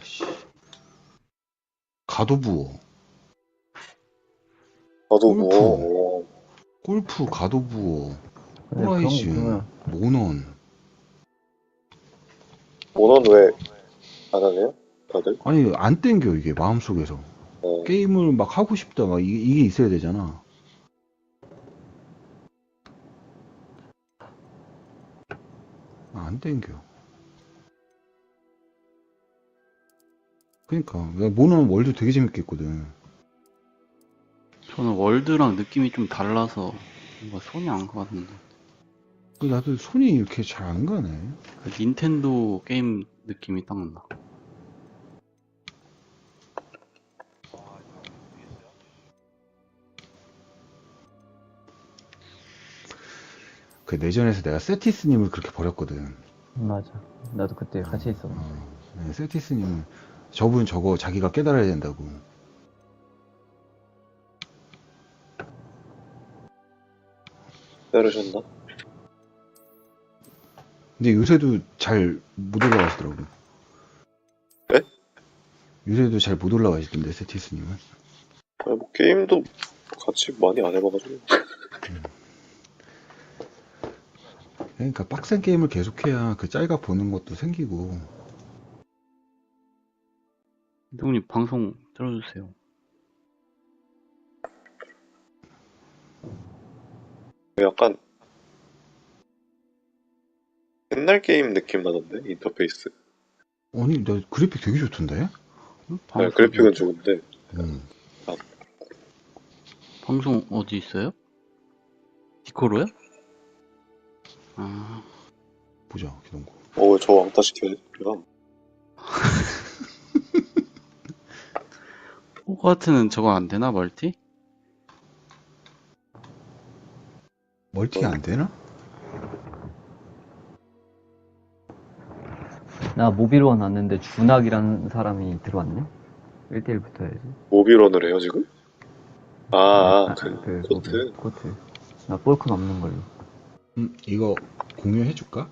씨. 가도부어. 나도 골프. 뭐 골프, 가도부어, 근데 호라이즌, 그러면 모넌. 모넌 왜 안 하네요? 다들? 아니, 안 땡겨, 이게, 마음속에서. 어, 게임을 막 하고 싶다, 막, 이게 있어야 되잖아. 안 땡겨. 그니까, 모넌 월드 되게 재밌게 했거든. 저는 월드랑 느낌이 좀 달라서 뭔가 손이 안 가거든요. 나도 손이 이렇게 잘 안 가네. 그 닌텐도 게임 느낌이 딱 나. 그 내전에서 내가 세티스님을 그렇게 버렸거든. 맞아. 나도 그때 같이 있어. 네, 세티스님은 저분 저거 자기가 깨달아야 된다고. 때르셨나? 근데 요새도 잘 못 올라가시더라고. 네? 요새도 잘 못 올라가시던데, 세티스님은. 아니, 뭐 게임도 같이 많이 안 해봐가지고. 그러니까 빡센 게임을 계속해야 그 짤각 보는 것도 생기고. 형님 방송 들어주세요. 약간 옛날 게임 느낌 나던데 인터페이스. 아니, 나 그래픽 되게 좋던데? 네, 방송, 그래픽은 좋은데 응. 방송 어디 있어요? 디코로요? 아, 보자, 기동구. 왜 저 왕따 시켜야 돼? 호가트는 저거 안 되나 멀티? 멀티가 안 되나? 나 모비로원 왔는데 준학이라는 사람이 들어왔네. 1대1 붙어야지. 모비런을 해요 지금? 그 코트. 코트. 나 볼컨 없는 걸로. 이거 공유해줄까?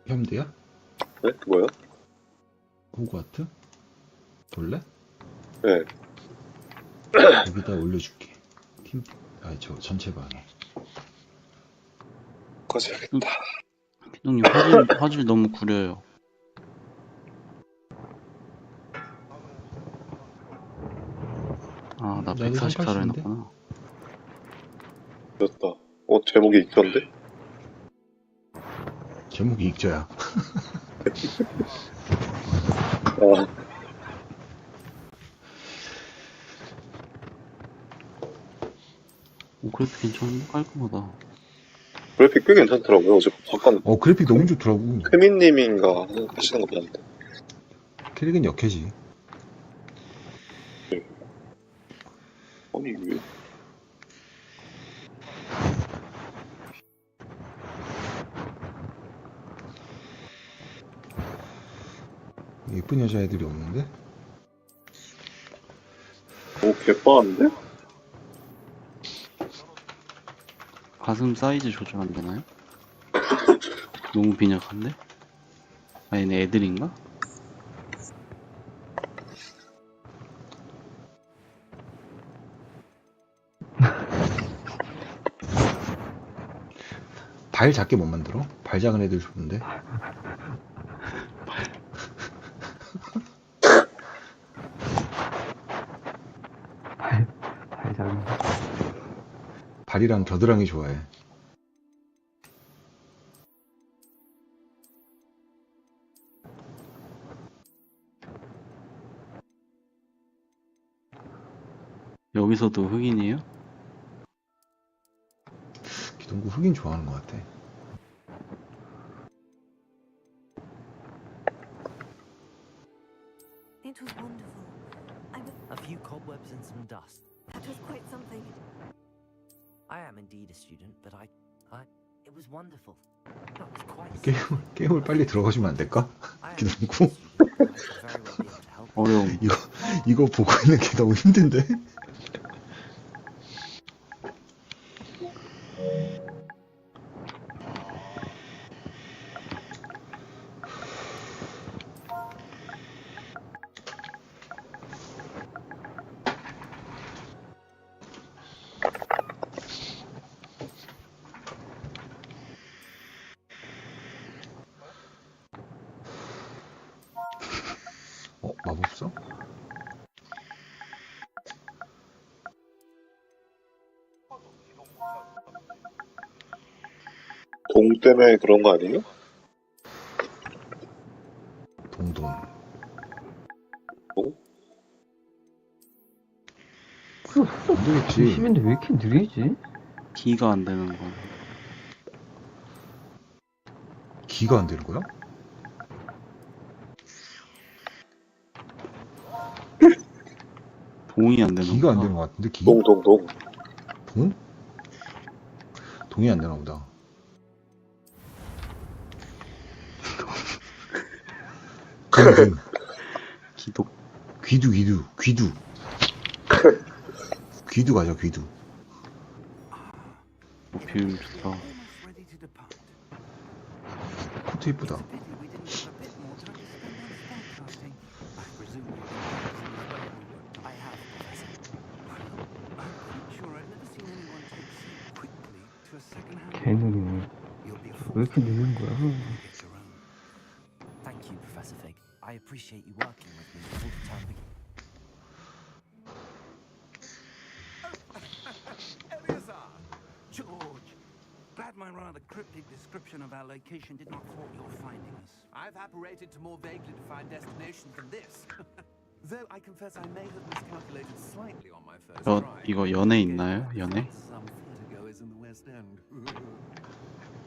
현대야? 네? 뭐요? 호그와트? 볼래? 네. 여기다 올려줄게. 전체 방에. 까지 해야겠다. 기동님 화질 너무 구려요. 아, 나 나도 144로 380 인데? 해놨구나. 됐다. 제목이 익던데? 제목이 익져야. 아, 오, 그래픽 괜찮은데? 깔끔하다. 그래픽 꽤 괜찮더라고요. 어제 잠깐 그래픽 너무 좋더라고. 페민님인가 하시는 거 봤는데. 캐릭은 역해지. 아니 왜? 예쁜 여자애들이 없는데? 개빠한데? 가슴 사이즈 조절 안 되나요? 너무 빈약한데? 아, 얘네 애들인가? 발 작게 못 만들어? 발 작은 애들 좋은데? 발 작은 거. 발이랑 겨드랑이 좋아해. 여기서도 흑인이에요? 기동구 흑인 좋아하는 것 같아. It was wonderful. A few cobwebs and some dust. That was quite something. I am indeed a student, but it was wonderful. That was quite. 게임을 빨리 들어가주면 안 될까? I am 기동구? indeed a student, but I should very well be able to help. 어려움. 이거 보고 있는 게 너무 힘든데? 마법사? 동 때문에 그런 거 아니에요? 동동. 안 되겠지. 90인데 왜 이렇게 느리지? 기가 안 되는 거. 기가 안 되는 거야? 동이 안 되는 기가 안 거. 되는 것 같은데 기? 동. 동? 동이 안 되나 보다. 동. 기독. 귀두. 귀두 가자 귀두. 뭐 비율 좋다. Almost ready to depart. 코트 이쁘다. It's a pity we didn't have a bit more time to spend on spellcasting. I presume you've been practicing the way we worked. I have, Professor. I'm quite sure I've never seen anyone take so quickly to a second-hand. 개느리네. You'll be a 왜 이렇게 느린 거야? Get your own. Thank you, Professor Fig. I appreciate you working with me all the time. Eleazar! George! Glad my rather cryptic description of our location did not thwart your finding us. I've apparated to more vaguely defined destinations than this. Though I confess I may have miscalculated slightly on my first 저 try. 이거 연애 있나요? 연애? Some theatergoers in the West End.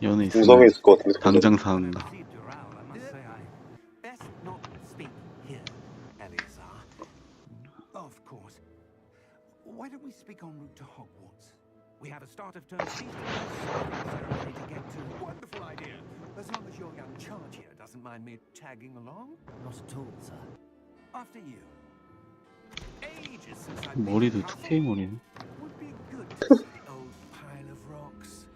연애 구성에 있으면 있을 것 같은데. 당장 When I 사는다. received your owl, I must say I best not speak here, Eleazar. Of course. Why don't we speak en route to Hogwarts? We have a start of term feast and a ceremony to get to. Wonderful idea. As long as your young charge here doesn't mind me tagging along. Not at all, sir. After you. Ages since I've been 머리도 in castle. 2K 머리네. Would be good to see the old pile of rocks.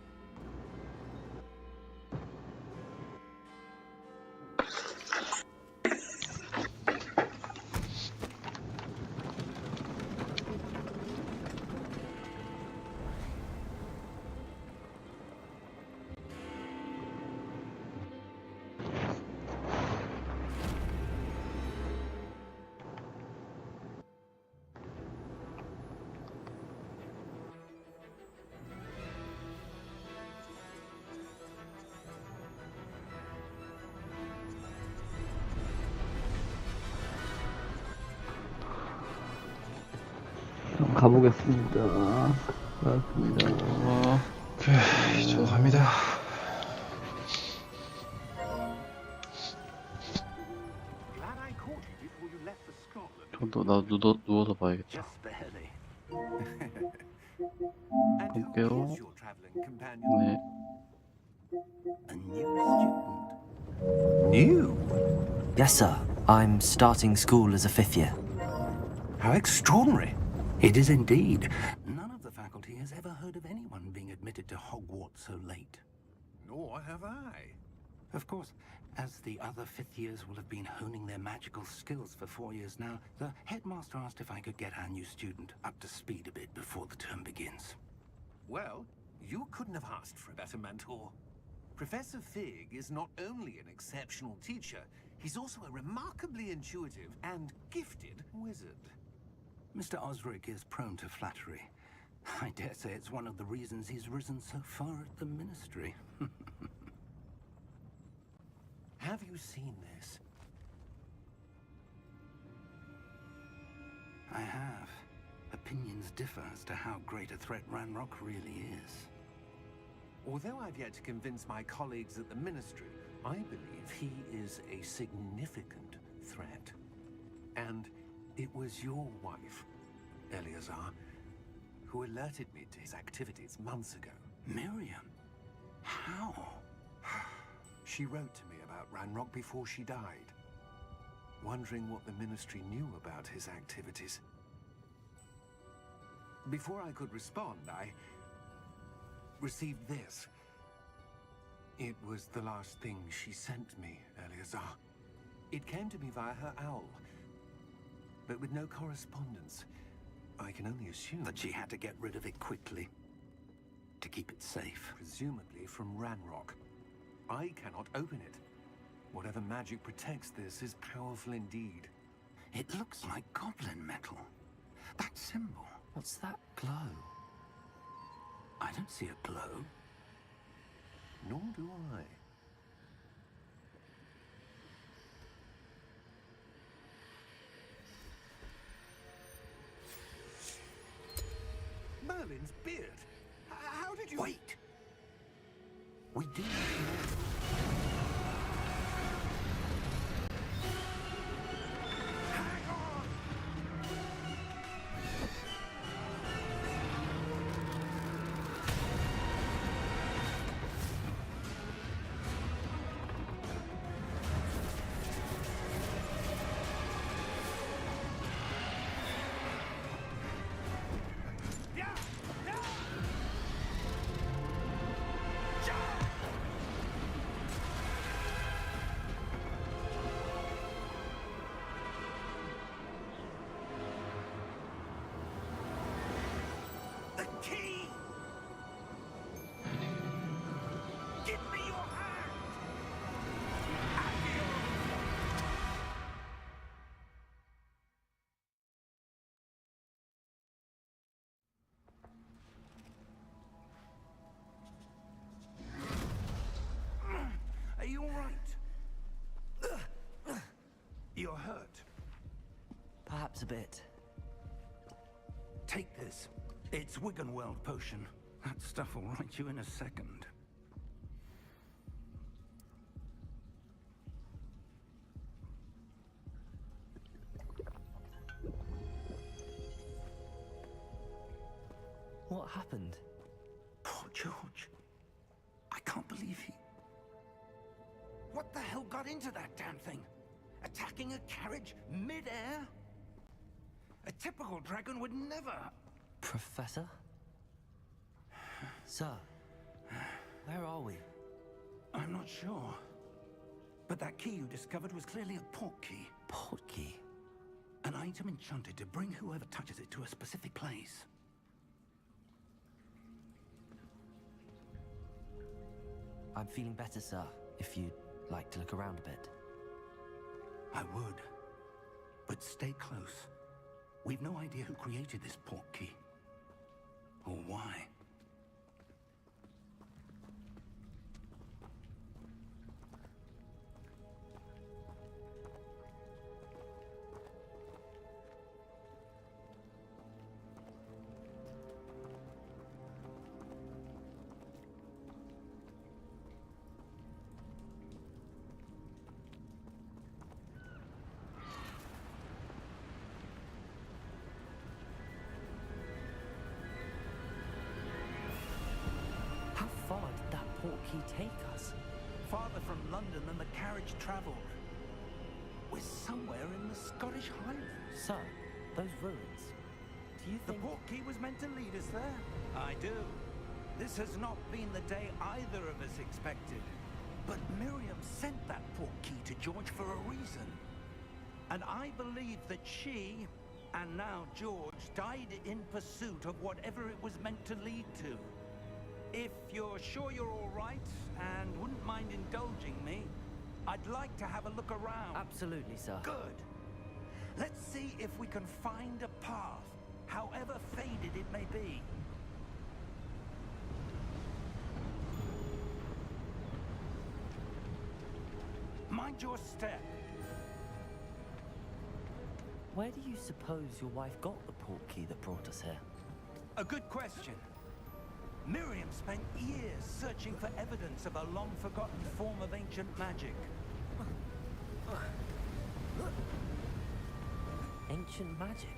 그럼 가보겠습니다. 고맙습니다. 오케이, 저 갑니다. Glad I caught you before you left for Scotland. 저도 나 누워서 봐야겠다. Just barely. And who 볼게요. is your traveling companion? 네. A new student. New? Yes, sir. I'm starting school as a fifth year. How extraordinary. It is indeed. None of the faculty has ever heard of anyone being admitted to Hogwarts so late. Nor have I. Of course, as the other fifth years will have been honing their magical skills for 4 years now, the headmaster asked if I could get our new student up to speed a bit before the term begins. Well, you couldn't have asked for a better mentor. Professor Fig is not only an exceptional teacher, he's also a remarkably intuitive and gifted wizard. Mr. Osric is prone to flattery. I dare say it's one of the reasons he's risen so far at the Ministry. Have you seen this? I have. Opinions differ as to how great a threat Ranrock really is. Although I've yet to convince my colleagues at the Ministry, I believe he is a significant threat. And it was your wife, Eleazar, who alerted me to his activities months ago. Miriam? How? She wrote to me about Ranrock before she died, wondering what the Ministry knew about his activities. Before I could respond, I received this. It was the last thing she sent me, Eleazar. It came to me via her owl, but with no correspondence. I can only assume that she had to get rid of it quickly to keep it safe. Presumably from Ranrock. I cannot open it. Whatever magic protects this is powerful indeed. It looks like goblin metal. That symbol. What's that glow? I don't see a glow. Nor do I. Merlin's beard. How did you... Wait! We do need more. Hang on! The key! Give me your hand! Are you all right? You're hurt. Perhaps a bit. Take this. It's Wiggenweld potion. That stuff will right you in a second. What happened? Poor George. I can't believe he... What the hell got into that damn thing? Attacking a carriage mid-air? A typical dragon would never... Professor? Sir, where are we? I'm not sure. But that key you discovered was clearly a port key. Port key? An item enchanted to bring whoever touches it to a specific place. I'm feeling better, sir, if you'd like to look around a bit. I would. But stay close. We've no idea who created this port key. Or why. How far did that port key take us? Farther from London than the carriage travelled. We're somewhere in the Scottish Highlands. Sir, those ruins. Do you The think... port key was meant to lead us there? I do. This has not been the day either of us expected. But Miriam sent that port key to George for a reason. And I believe that she, and now George, died in pursuit of whatever it was meant to lead to. If you're sure you're all right, and wouldn't mind indulging me, I'd like to have a look around. Absolutely, sir. Good. Let's see if we can find a path, however faded it may be. Mind your step. Where do you suppose your wife got the port key that brought us here? A good question. Miriam spent years searching for evidence of a long-forgotten form of ancient magic. Ancient magic?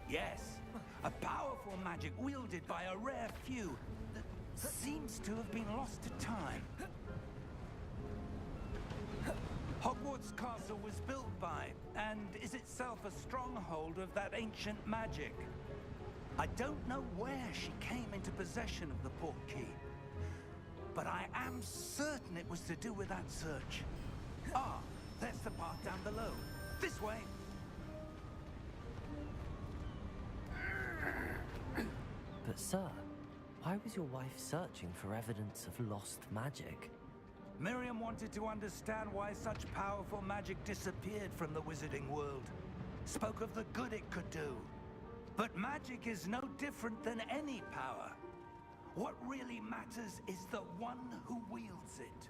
Yes, a powerful magic wielded by a rare few that seems to have been lost to time. Hogwarts Castle was built by, and is itself a stronghold of that ancient magic. I don't know where she came into possession of the port key, but I am certain it was to do with that search. Ah, there's the path down below. This way. But sir, why was your wife searching for evidence of lost magic? Miriam wanted to understand why such powerful magic disappeared from the wizarding world. spoke of the good it could do. But magic is no different than any power. What really matters is the one who wields it.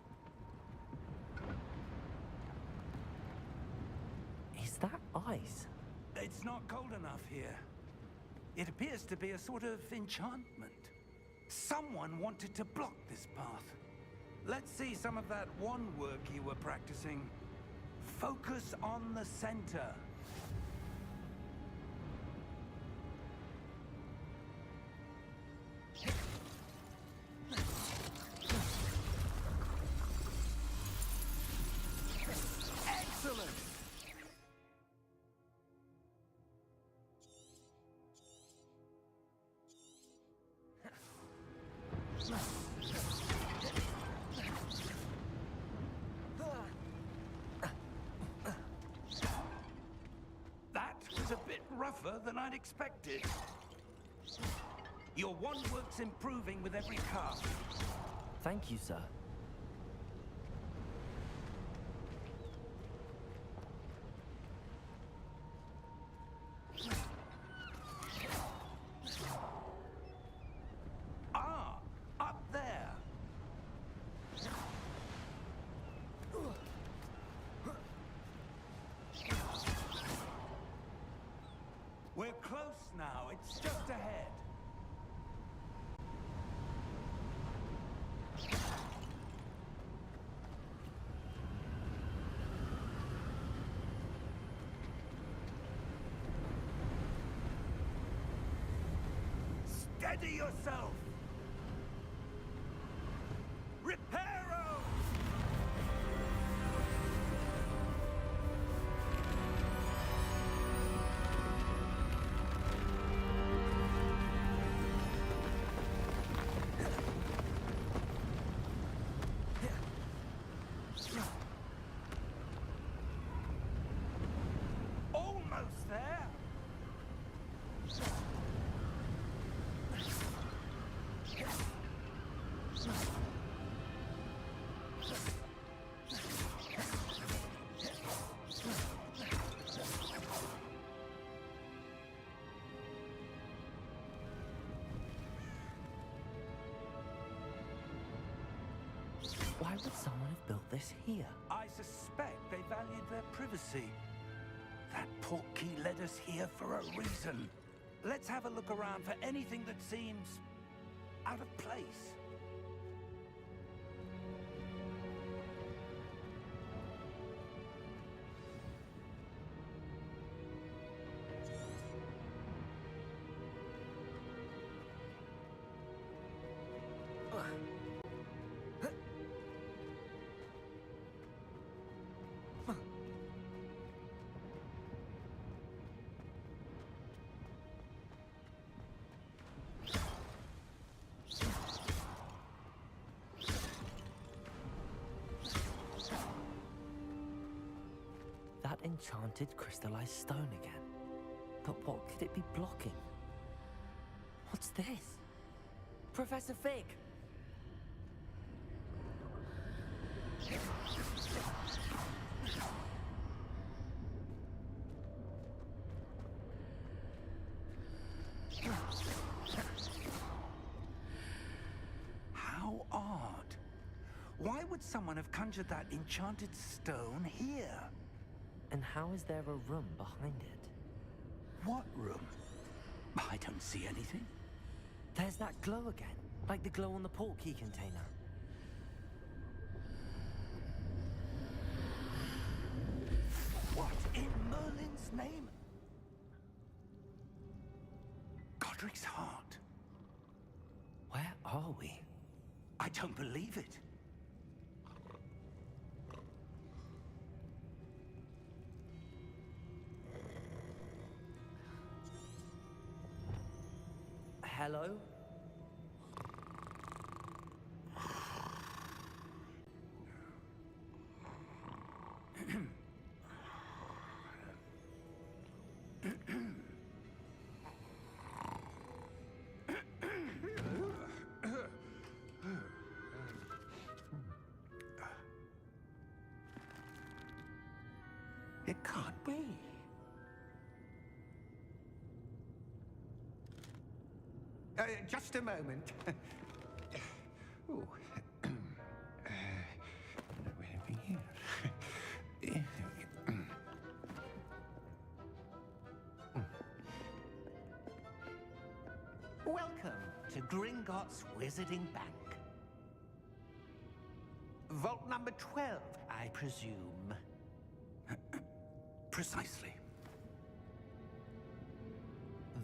Is that ice? It's not cold enough here. It appears to be a sort of enchantment. Someone wanted to block this path. Let's see some of that wand work you were practicing. Focus on the center. Excellent! That was a bit rougher than I'd expected. Your wand work's improving with every cast. Thank you, sir. Ah, up there. We're close now. It's just ahead. Steady yourself! Reparo! Almost there! Why would someone have built this here? I suspect they valued their privacy. That portkey led us here for a reason. Let's have a look around for anything that seems out of place. That enchanted crystallized stone again. But what could it be blocking? What's this? Professor Fig! How odd. Why would someone have conjured that enchanted stone here? And how is there a room behind it? What room? I don't see anything. There's that glow again, like the glow on the portkey container. What in Merlin's name? Godric's heart. Where are we? I don't believe it. Hello? It can't be. Just a moment. Ooh. Where are we here? Welcome to Gringotts Wizarding Bank. Vault number 12, I presume. Precisely.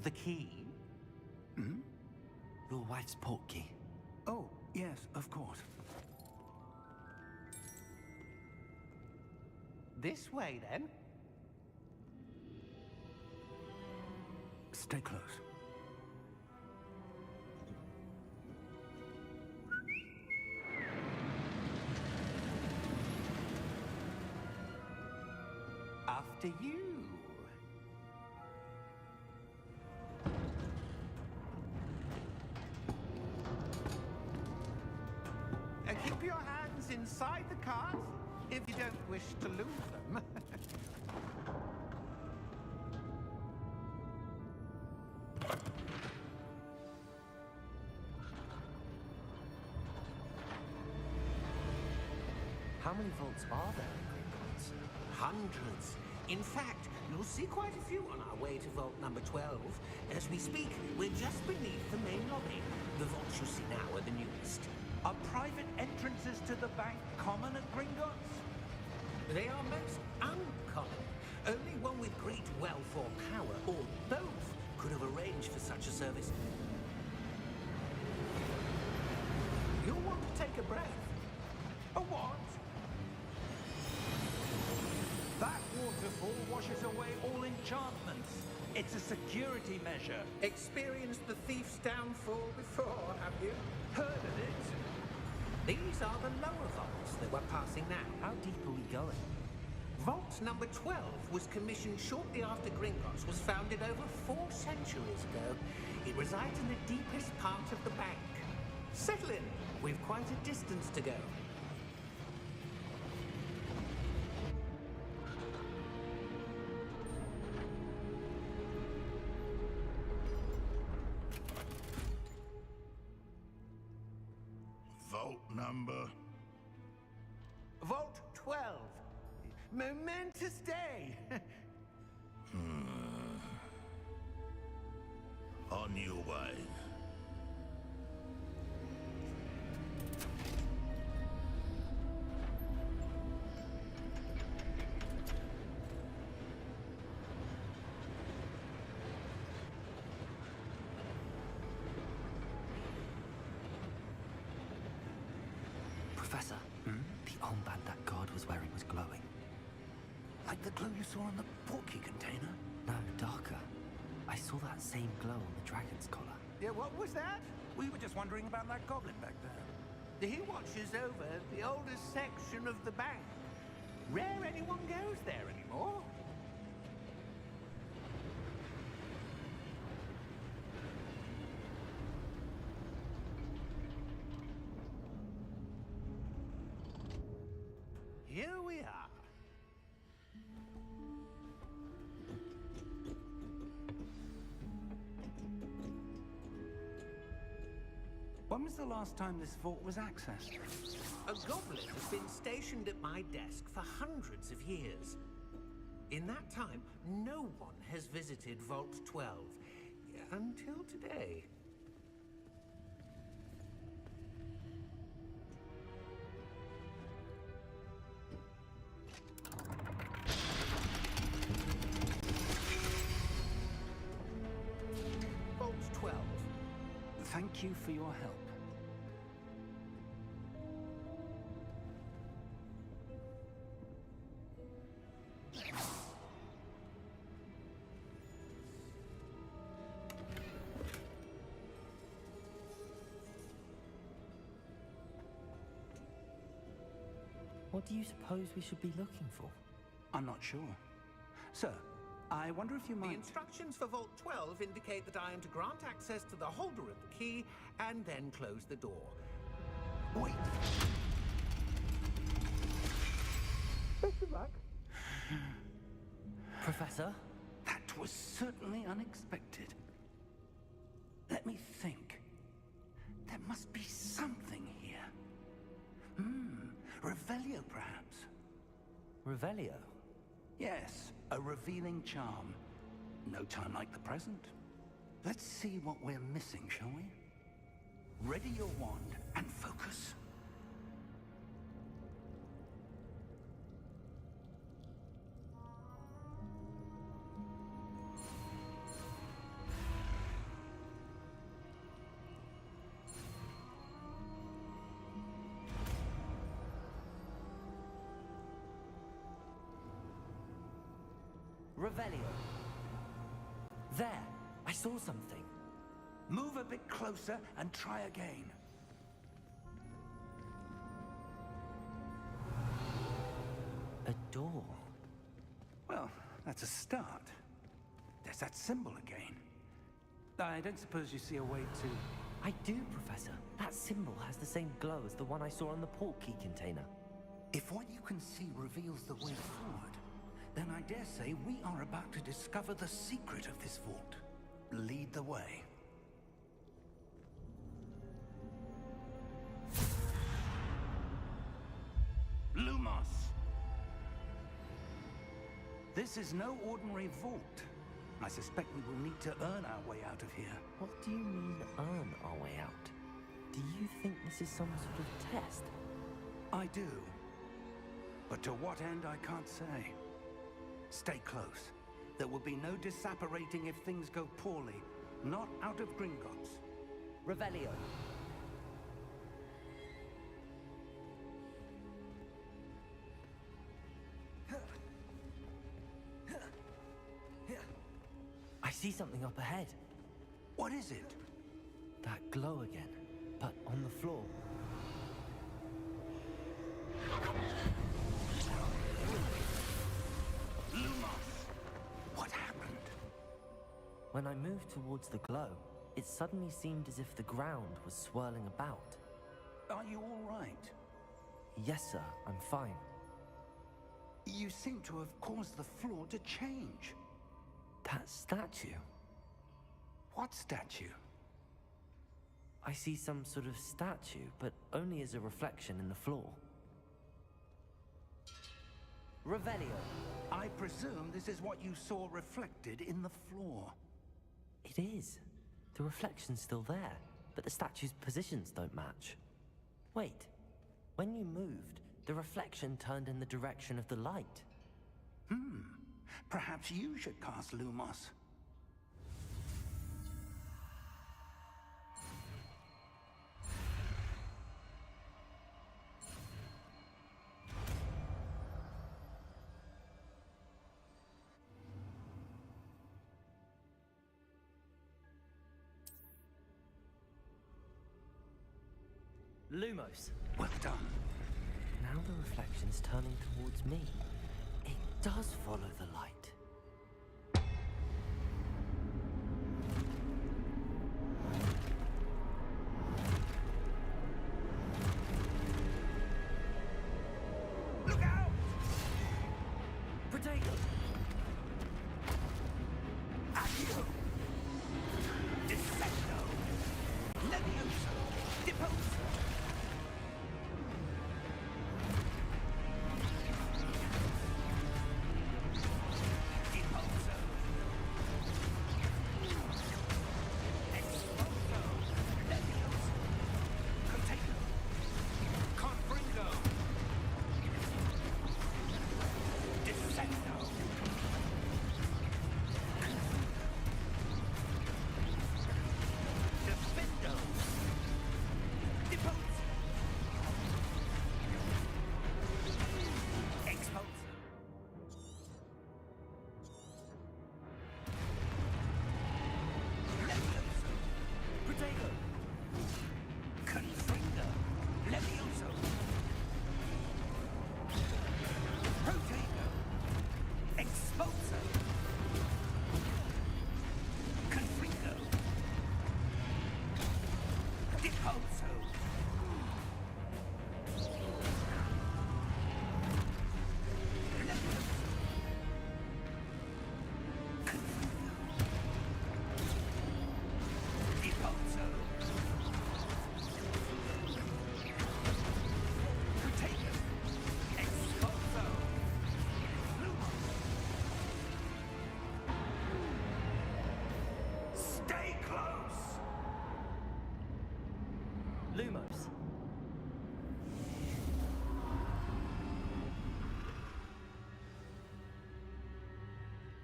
The key? Your wife's portkey. Oh, yes, of course. This way, then. Stay close. After you. Keep your hands inside the cart if you don't wish to lose them. How many vaults are there in Gringotts? Hundreds. In fact, you'll see quite a few on our way to vault number 12. As we speak, we're just beneath the main lobby. The vaults you see now are the newest. Are private entrances to the bank common at Gringotts? They are most uncommon. Only one with great wealth or power, or both, could have arranged for such a service. You'll want to take a breath. A what? That waterfall washes away all enchantments. It's a security measure. Experienced the thief's downfall before, have you? Heard of it? These are the lower vaults that we're passing now. How deep are we going? Vault number 12 was commissioned shortly after Gringotts was founded over 4 centuries ago. It resides in the deepest part of the bank. Settle in. We've quite a distance to go. Vault number. Vault 12. Momentous day. On your way. Professor, the armband that guard was wearing was glowing. Like the glow you saw on the portkey container? No, darker. I saw that same glow on the dragon's collar. Yeah, what was that? We were just wondering about that goblin back there. He watches over the oldest section of the bank. Rare anyone goes there anymore. Here we are. When was the last time this vault was accessed? A goblin has been stationed at my desk for hundreds of years. In that time, no one has visited Vault 12. Until today. Vault 12. Thank you for your help. What do you suppose we should be looking for? I'm not sure. Sir, I wonder if you The might... instructions for Vault 12 indicate that I am to grant access to the holder of the key and then close the door. Wait! Best of luck. Professor? That was certainly unexpected. Let me think. There must be something here. Hmm, Revelio, perhaps? Revelio? Yes, a revealing charm. No time like the present. Let's see what we're missing, shall we? Ready your wand and focus. Revelio. There! I saw something. Move a bit closer and try again. A door. Well, that's a start. There's that symbol again. I don't suppose you see a way to... I do, Professor. That symbol has the same glow as the one I saw on the port key container. If what you can see reveals the way forward, then I dare say we are about to discover the secret of this vault. Lead the way. Lumos! This is no ordinary vault. I suspect we will need to earn our way out of here. What do you mean, earn our way out? Do you think this is some sort of test? I do. But to what end, I can't say. Stay close. There will be no disapparating if things go poorly. Not out of Gringotts. Revelio. I see something up ahead. What is it? That glow again, but on the floor. Lumos! What happened? When I moved towards the glow, it suddenly seemed as if the ground was swirling about. Are you all right? Yes, sir, I'm fine. You seem to have caused the floor to change. That statue. What statue? I see some sort of statue, but only as a reflection in the floor. Revelio. I presume this is what you saw reflected in the floor. It is. The reflection's still there, but the statue's positions don't match. Wait. When you moved, the reflection turned in the direction of the light. Perhaps you should cast Lumos. Lumos. Well done. Now the reflection's turning towards me. It does follow the light. Look out! Protego! Accio! Dissecto! Levioso! Deposo!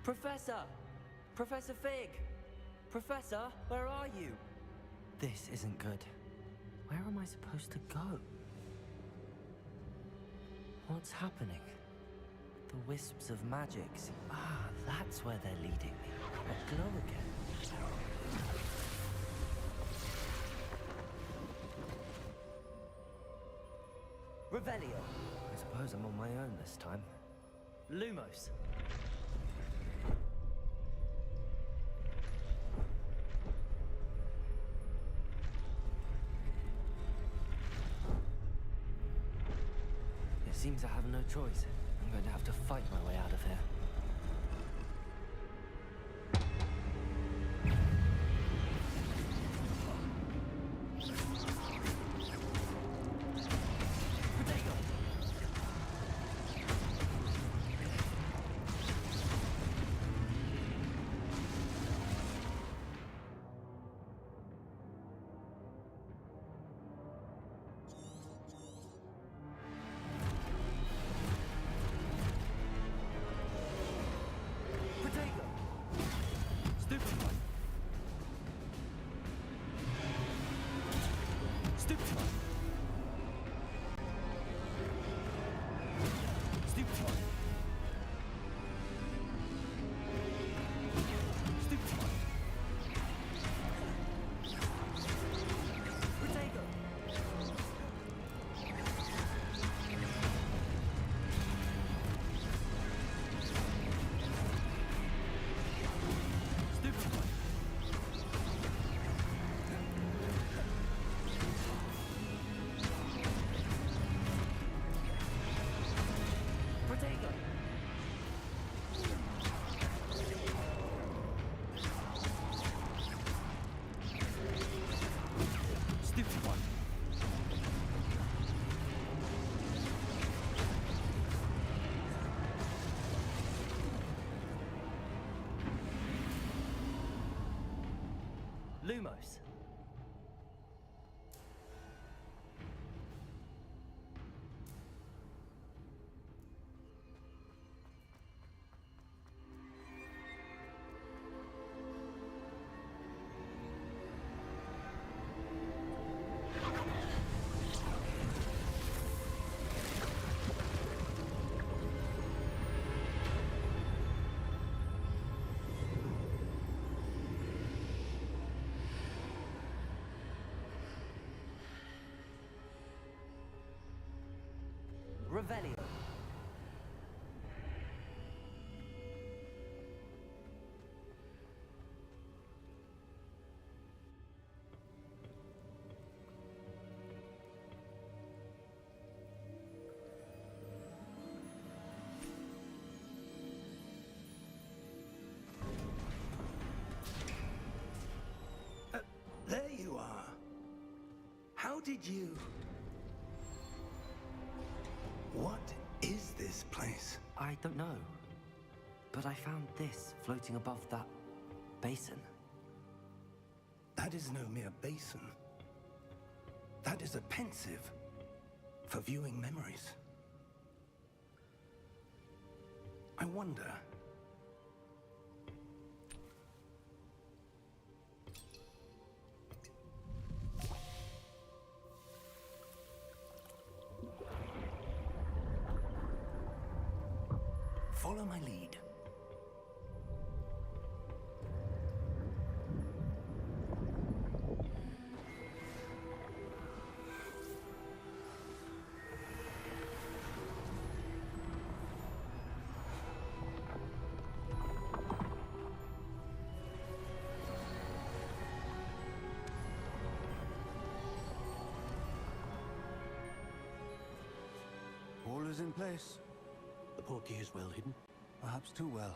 Professor! Professor Fig! Professor, where are you? This isn't good. Where am I supposed to go? What's happening? The wisps of magic. Ah, that's where they're leading me. A glow again. Revelio. I suppose I'm on my own this time. Lumos. It seems I have no choice. I'm going to have to fight my way out of here. Lumos. Revelio. There you are. How did you... What is this place? I don't know. But I found this floating above that basin. That is no mere basin. That is a pensive for viewing memories. I wonder... Follow my lead. All is in place. The portkey is well hidden. Perhaps too well.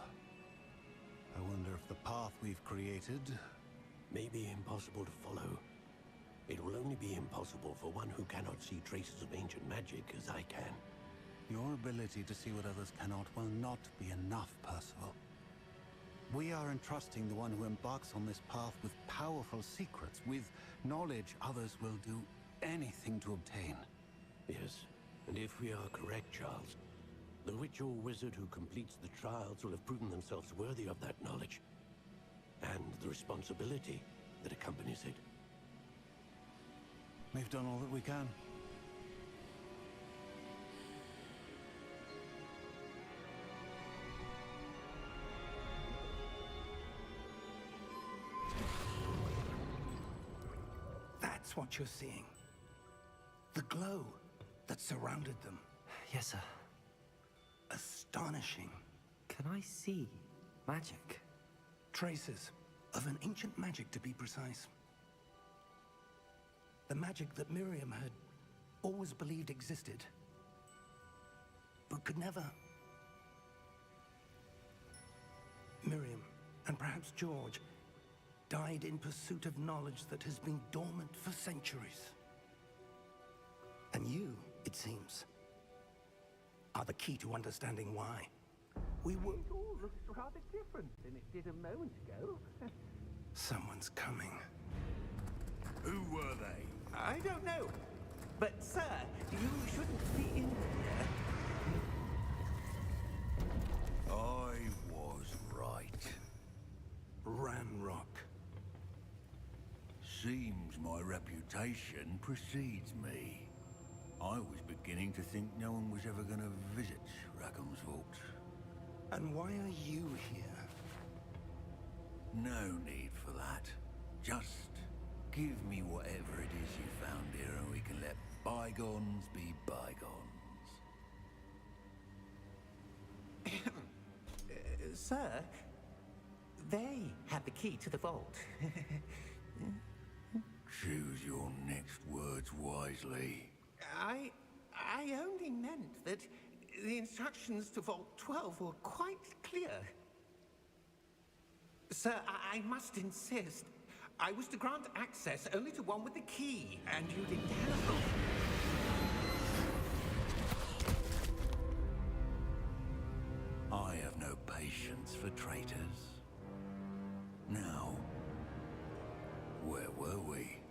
I wonder if the path we've created... May be impossible to follow. It will only be impossible for one who cannot see traces of ancient magic as I can. Your ability to see what others cannot will not be enough, Percival. We are entrusting the one who embarks on this path with powerful secrets, with knowledge others will do anything to obtain. Yes, and if we are correct, Charles, The witch or wizard who completes the trials will have proven themselves worthy of that knowledge, and the responsibility that accompanies it. We've done all that we can. That's what you're seeing. The glow that surrounded them. Yes, sir. Astonishing. Can I see magic? Traces of an ancient magic, to be precise. The magic that Miriam had always believed existed, but could never. Miriam, and perhaps George, died in pursuit of knowledge that has been dormant for centuries. And you, it seems, are the key to understanding why. We were... It all looks rather different than it did a moment ago. Someone's coming. Who were they? I don't know. But, sir, you shouldn't be in here. I was right. Ranrock. Seems my reputation precedes me. I was beginning to think no one was ever going to visit Rackham's vault. And why are you here? No need for that. Just give me whatever it is you found here and we can let bygones be bygones. Sir, they have the key to the vault. Choose your next words wisely. I only meant that the instructions to Vault 12 were quite clear. Sir, I must insist. I was to grant access only to one with the key, and you didn't have it. I have no patience for traitors. Now, where were we?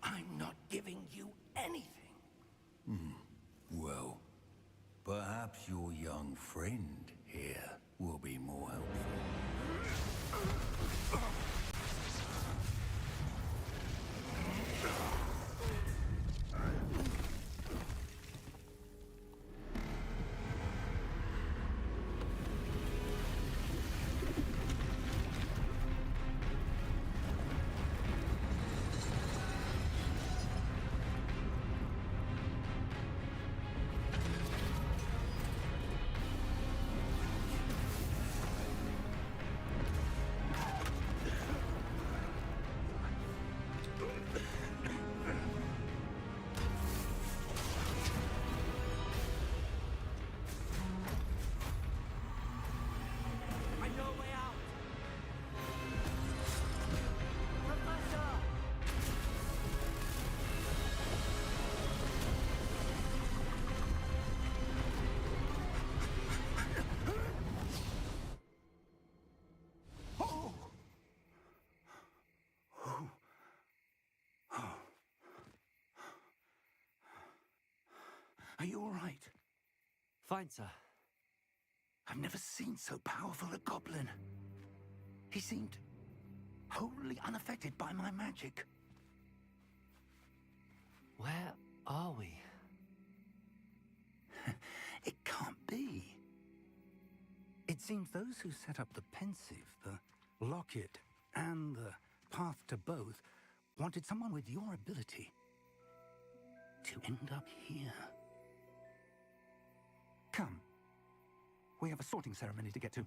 I'm not giving you anything. Well, perhaps your young friend here will be more helpful. I know a way out. Professor! Are you all right? Fine, sir. I've never seen so powerful a goblin. He seemed wholly unaffected by my magic. Where are we? It can't be. It seems those who set up the Pensive, the Locket, and the Path to Both wanted someone with your ability to end up here. Come. We have a sorting ceremony to get to.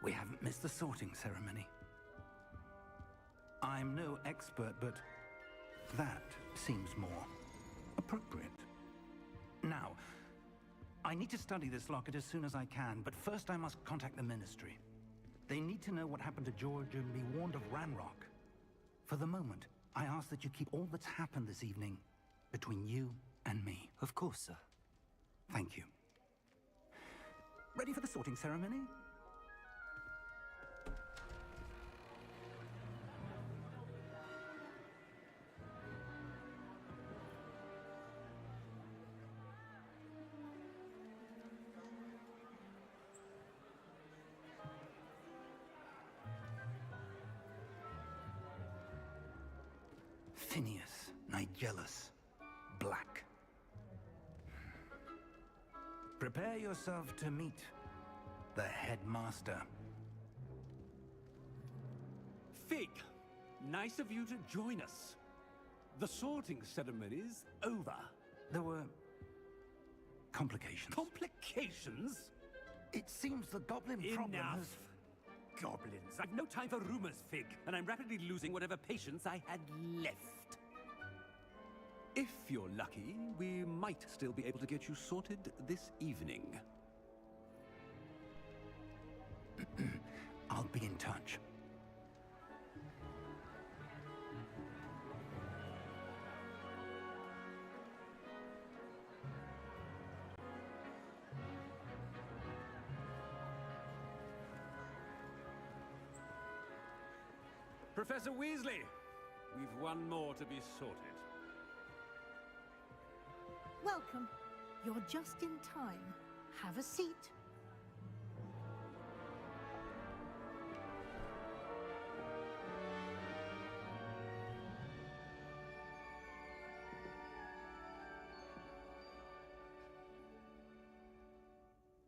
We haven't missed the sorting ceremony. I'm no expert, but that seems more appropriate. Now, I need to study this locket as soon as I can, but first I must contact the Ministry. They need to know what happened to George and be warned of Ranrock. For the moment, I ask that you keep all that's happened this evening between you and me. Of course, sir. Thank you. Ready for the sorting ceremony? Phineas Nigellus Black. Prepare yourself to meet the headmaster. Fig, nice of you to join us. The sorting ceremony's over. There were complications. Complications? It seems the goblin problem has... Enough. Goblins. I've no time for rumors, Fig, and I'm rapidly losing whatever patience I had left. If you're lucky, we might still be able to get you sorted this evening. I'll be in touch. Professor Weasley, we've one more to be sorted. Welcome. You're just in time. Have a seat.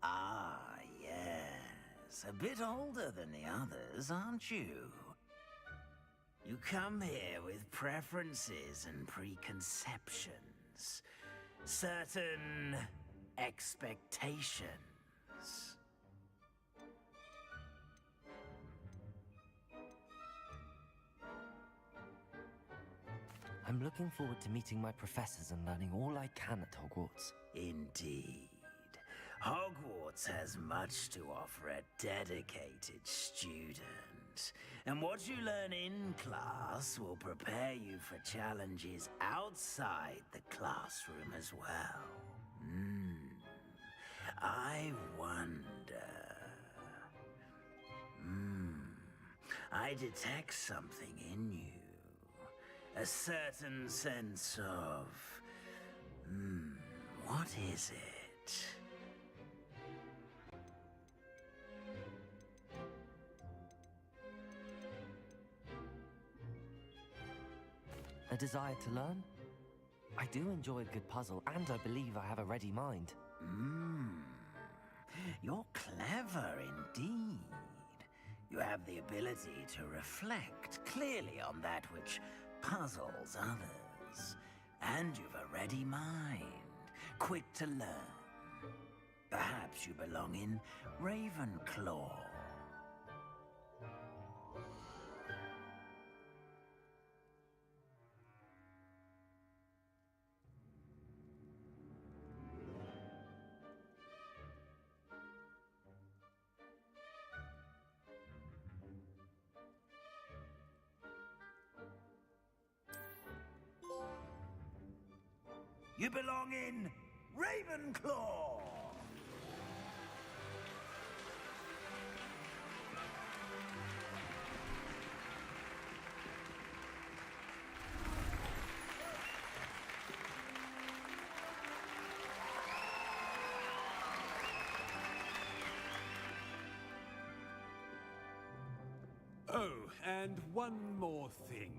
Ah, yes. A bit older than the others, aren't you? You come here with preferences and preconceptions. Certain expectations. I'm looking forward to meeting my professors and learning all I can at Hogwarts. Indeed. Hogwarts has much to offer a dedicated student. And what you learn in class will prepare you for challenges outside the classroom as well. I wonder... I detect something in you. A certain sense of... what is it? A desire to learn? I do enjoy a good puzzle, and I believe I have a ready mind. You're clever indeed. You have the ability to reflect clearly on that which puzzles others. And you've a ready mind, quick to learn. Perhaps you belong in Ravenclaw. You belong in Ravenclaw! Oh, and one more thing.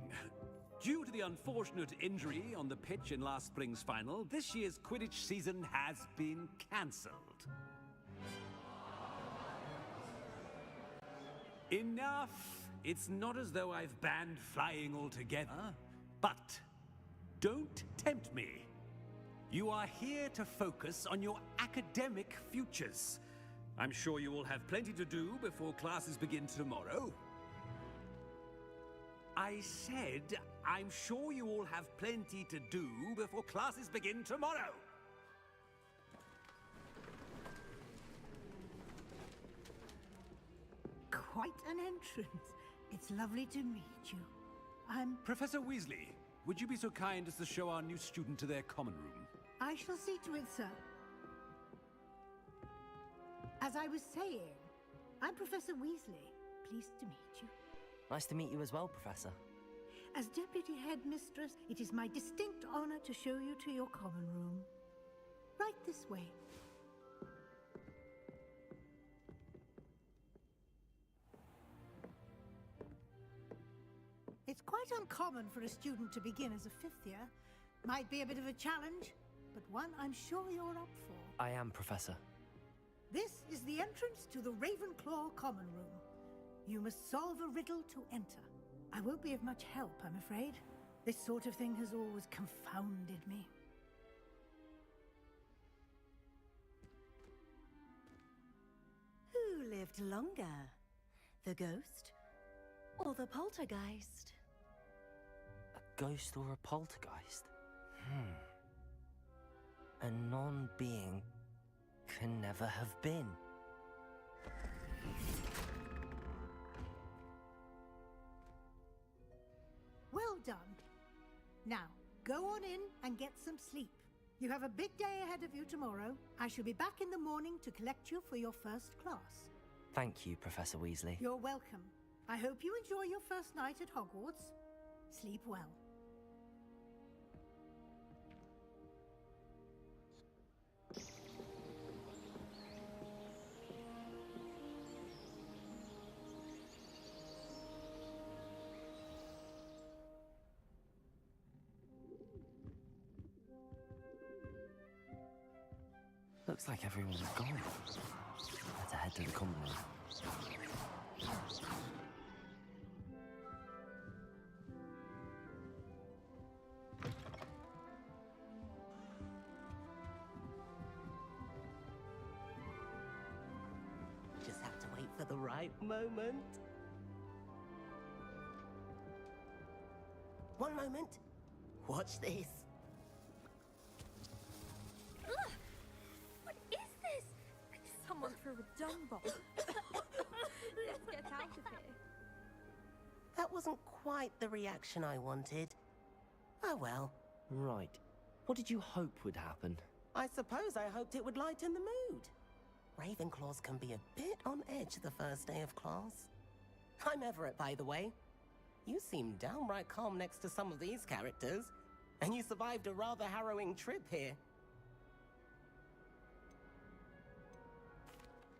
Due to the unfortunate injury on the pitch in last spring's final, this year's Quidditch season has been cancelled. Enough! It's not as though I've banned flying altogether, but don't tempt me. You are here to focus on your academic futures. I'm sure you all have plenty to do before classes begin tomorrow. I said, I'm sure you all have plenty to do before classes begin tomorrow. Quite an entrance. It's lovely to meet you. I'm... Professor Weasley, would you be so kind as to show our new student to their common room? I shall see to it, sir. As I was saying, I'm Professor Weasley. Pleased to meet you. Nice to meet you as well, Professor. As Deputy Headmistress, it is my distinct honor to show you to your common room. Right this way. It's quite uncommon for a student to begin as a fifth year. Might be a bit of a challenge, but one I'm sure you're up for. I am, Professor. This is the entrance to the Ravenclaw common room. You must solve a riddle to enter. I won't be of much help, I'm afraid. This sort of thing has always confounded me. Who lived longer? The ghost or the poltergeist? A ghost or a poltergeist? A non-being can never have been. Well done. Now, go on in and get some sleep. You have a big day ahead of you tomorrow. I shall be back in the morning to collect you for your first class. Thank you, Professor Weasley. You're welcome. I hope you enjoy your first night at Hogwarts. Sleep well. Looks like everyone's gone. Better head to the common room. Just have to wait for the right moment. One moment. Watch this. Ugh! What is this? Someone threw a dung bomb. Let's get out of here. That wasn't quite the reaction I wanted. Oh well. Right. What did you hope would happen? I suppose I hoped it would lighten the mood. Ravenclaws can be a bit on edge the first day of class. I'm Everett, by the way. You seem downright calm next to some of these characters, and you survived a rather harrowing trip here.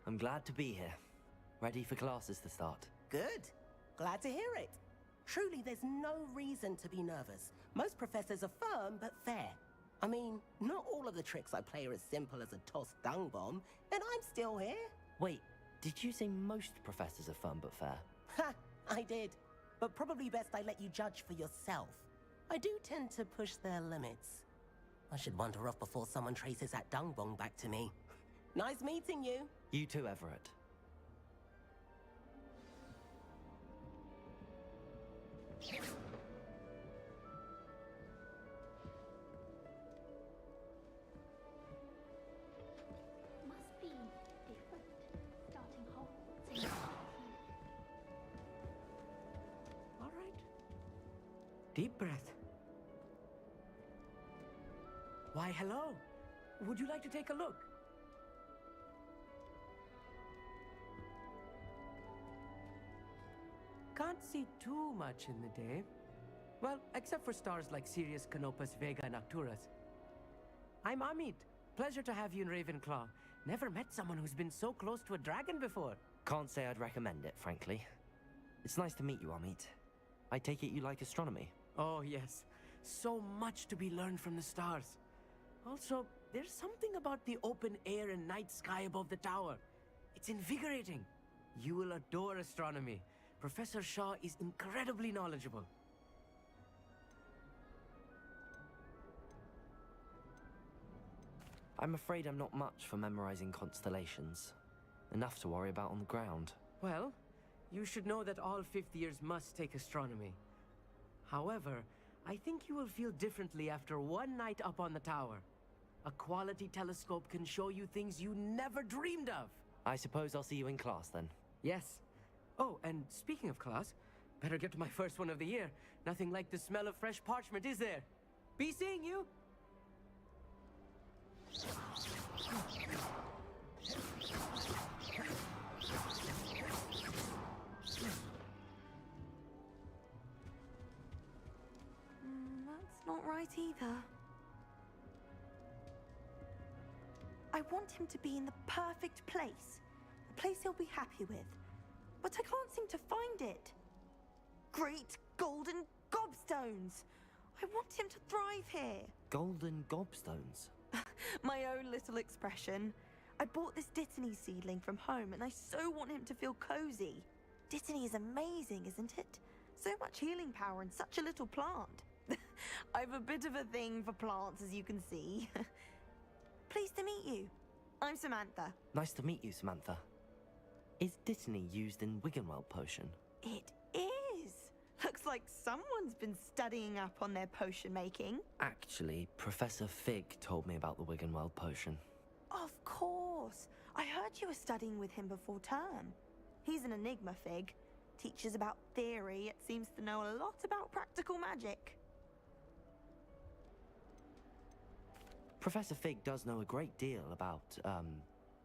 I'm glad to be here. Ready for classes to start. Good. Glad to hear it. Truly, there's no reason to be nervous. Most professors are firm but fair. I mean, not all of the tricks I play are as simple as a tossed dung bomb, and I'm still here. Wait, did you say most professors are fun but fair? Ha! I did. But probably best I let you judge for yourself. I do tend to push their limits. I should wander off before someone traces that dung bomb back to me. Nice meeting you. You too, Everett. Must be different starting Hogwarts. All right. Deep breath. Why, hello. Would you like to take a look? Can't see too much in the day. Well, except for stars like Sirius, Canopus, Vega, and Arcturus. I'm Amit. Pleasure to have you in Ravenclaw. Never met someone who's been so close to a dragon before. Can't say I'd recommend it, frankly. It's nice to meet you, Amit. I take it you like astronomy? Oh, yes. So much to be learned from the stars. Also, there's something about the open air and night sky above the tower. It's invigorating. You will adore astronomy. Professor Shaw is incredibly knowledgeable. I'm afraid I'm not much for memorizing constellations. Enough to worry about on the ground. Well, you should know that all fifth years must take astronomy. However, I think you will feel differently after one night up on the tower. A quality telescope can show you things you never dreamed of. I suppose I'll see you in class then. Yes. Oh, and speaking of class, better get to my first one of the year. Nothing like the smell of fresh parchment, is there? Be seeing you! That's not right either. I want him to be in the perfect place. A place he'll be happy with. But I can't seem to find it. Great golden gobstones! I want him to thrive here. Golden gobstones. My own little expression. I bought this Dittany seedling from home and I so want him to feel cozy. Dittany is amazing, isn't it? So much healing power in such a little plant. I've a bit of a thing for plants, as you can see. Pleased to meet you. I'm Samantha. Nice to meet you, Samantha. Is Dittany used in Wiggenweld potion? It is. Looks like someone's been studying up on their potion making. Actually, Professor Fig told me about the Wiggenweld potion. Of course. I heard you were studying with him before term. He's an enigma, Fig. Teaches about theory, yet seems to know a lot about practical magic. Professor Fig does know a great deal about,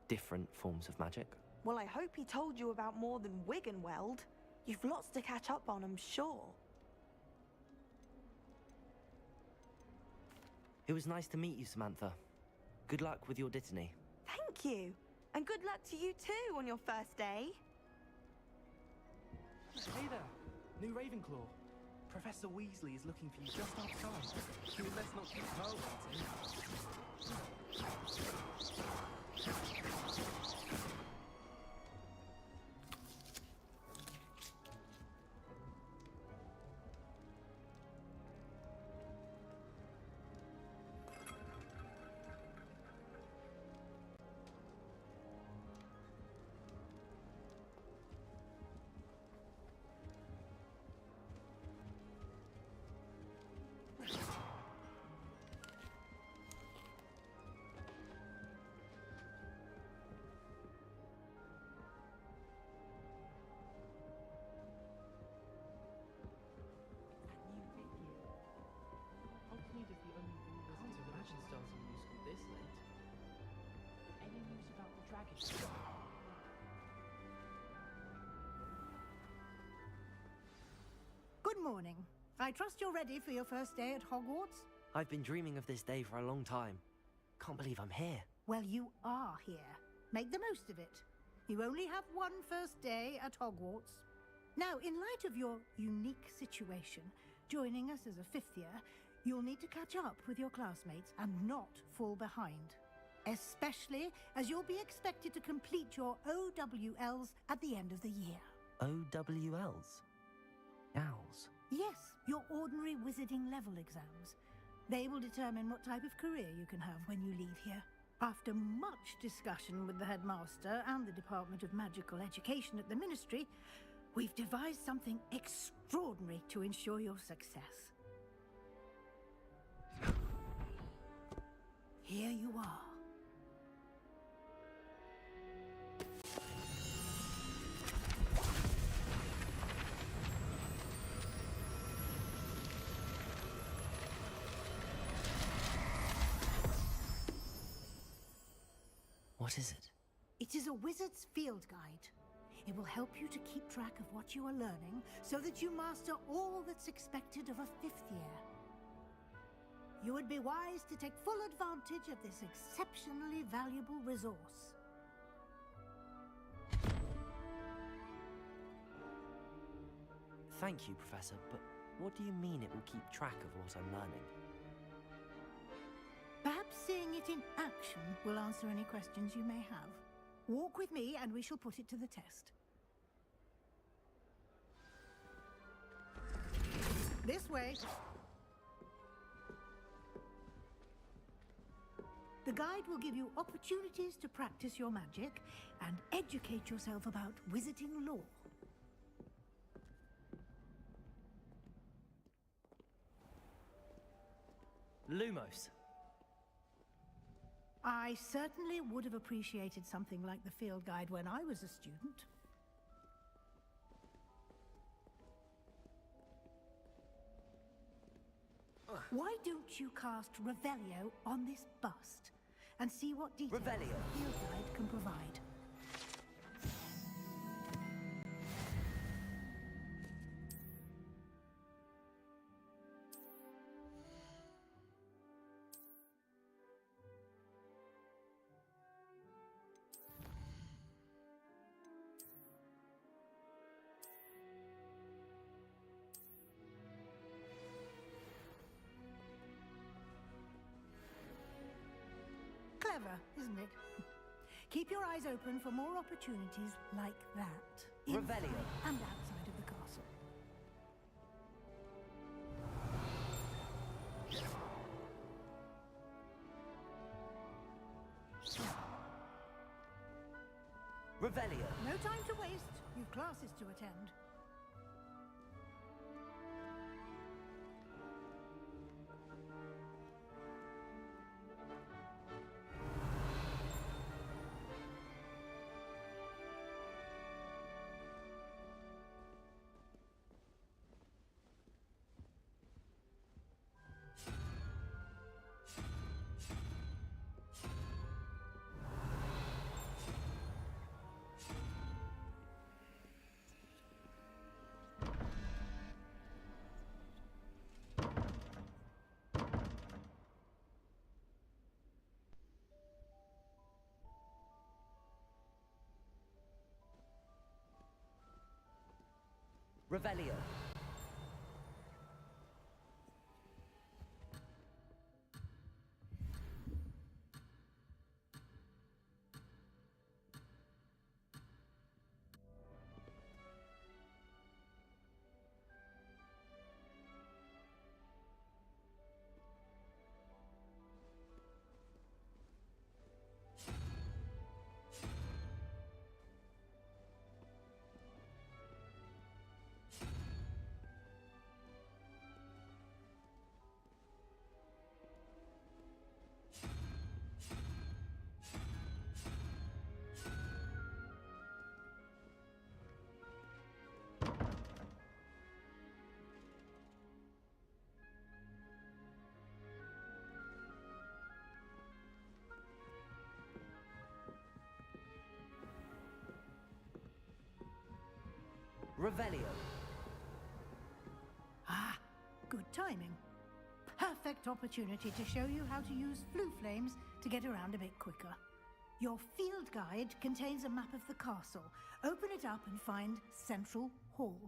different forms of magic. Well, I hope he told you about more than Wiggenweld. You've lots to catch up on, I'm sure. It was nice to meet you, Samantha. Good luck with your Dittany. Thank you. And good luck to you too on your first day. Hey there, new Ravenclaw. Professor Weasley is looking for you just outside. You would best not keep her waiting. Good morning. I trust you're ready for your first day at Hogwarts? I've been dreaming of this day for a long time. Can't believe I'm here. Well, you are here. Make the most of it. You only have one first day at Hogwarts. Now, in light of your unique situation, joining us as a fifth year, you'll need to catch up with your classmates and not fall behind. Especially as you'll be expected to complete your OWLs at the end of the year. OWLs? Owls? Yes, your ordinary wizarding level exams. They will determine what type of career you can have when you leave here. After much discussion with the headmaster and the Department of Magical Education at the Ministry, we've devised something extraordinary to ensure your success. Here you are. What is it? It is a wizard's field guide. It will help you to keep track of what you are learning so that you master all that's expected of a fifth year. You would be wise to take full advantage of this exceptionally valuable resource. Thank you, Professor, but what do you mean it will keep track of what I'm learning? Perhaps seeing it in action will answer any questions you may have. Walk with me and we shall put it to the test. This way. The The guide will give you opportunities to practice your magic and educate yourself about wizarding lore. Lumos. I certainly would have appreciated something like the field guide when I was a student. Why don't you cast Revelio on this bust and see what details the field guide can provide? Clever, isn't it? Keep your eyes open for more opportunities like that. Revelio. And outside of the castle. Revelio. No time to waste. You've classes to attend. Revelio. Revelio. Ah, good timing. Perfect opportunity to show you how to use flue flames to get around a bit quicker. Your field guide contains a map of the castle. Open it up and find Central Hall.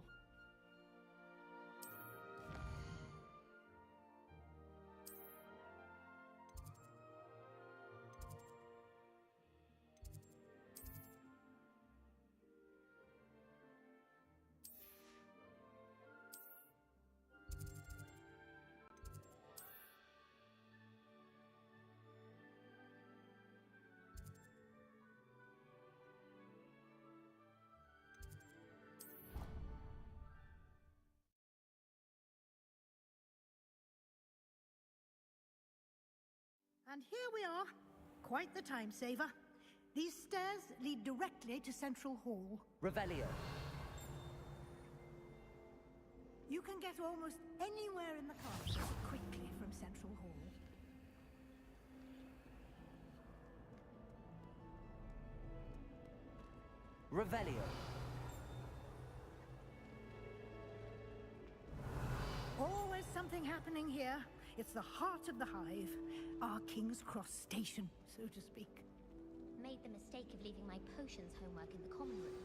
And here we are. Quite the time saver. These stairs lead directly to Central Hall. Revelio. You can get almost anywhere in the castle quickly from Central Hall. Revelio. Always something happening here. It's the heart of the hive. Our King's Cross station, so to speak. Made the mistake of leaving my potions homework in the common room.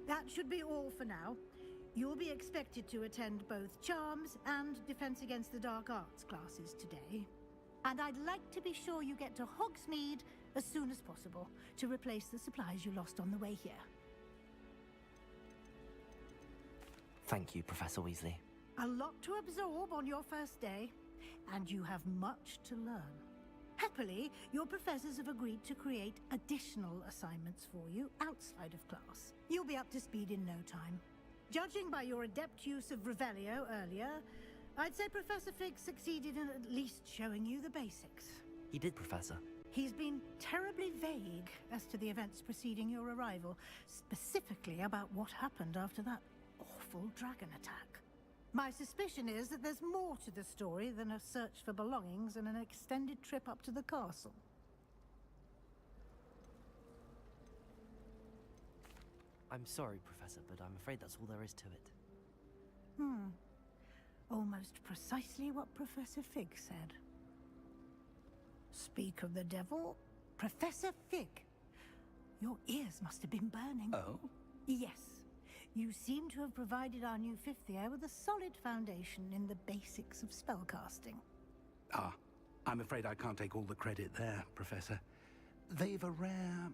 That should be all for now. You'll be expected to attend both Charms and Defense Against the Dark Arts classes today. And I'd like to be sure you get to Hogsmeade as soon as possible to replace the supplies you lost on the way here. Thank you, Professor Weasley. A lot to absorb on your first day, and you have much to learn. Happily, your professors have agreed to create additional assignments for you outside of class. You'll be up to speed in no time. Judging by your adept use of Revelio earlier, I'd say Professor Fig succeeded in at least showing you the basics. He did, Professor. He's been terribly vague as to the events preceding your arrival, specifically about what happened after that awful dragon attack. My suspicion is that there's more to the story than a search for belongings and an extended trip up to the castle. I'm sorry, Professor, but I'm afraid that's all there is to it. Almost precisely what Professor Fig said. Speak of the devil, Professor Fig. Your ears must have been burning. Oh? Yes. You seem to have provided our new fifth year with a solid foundation in the basics of spellcasting. Ah, I'm afraid I can't take all the credit there, Professor. They've a rare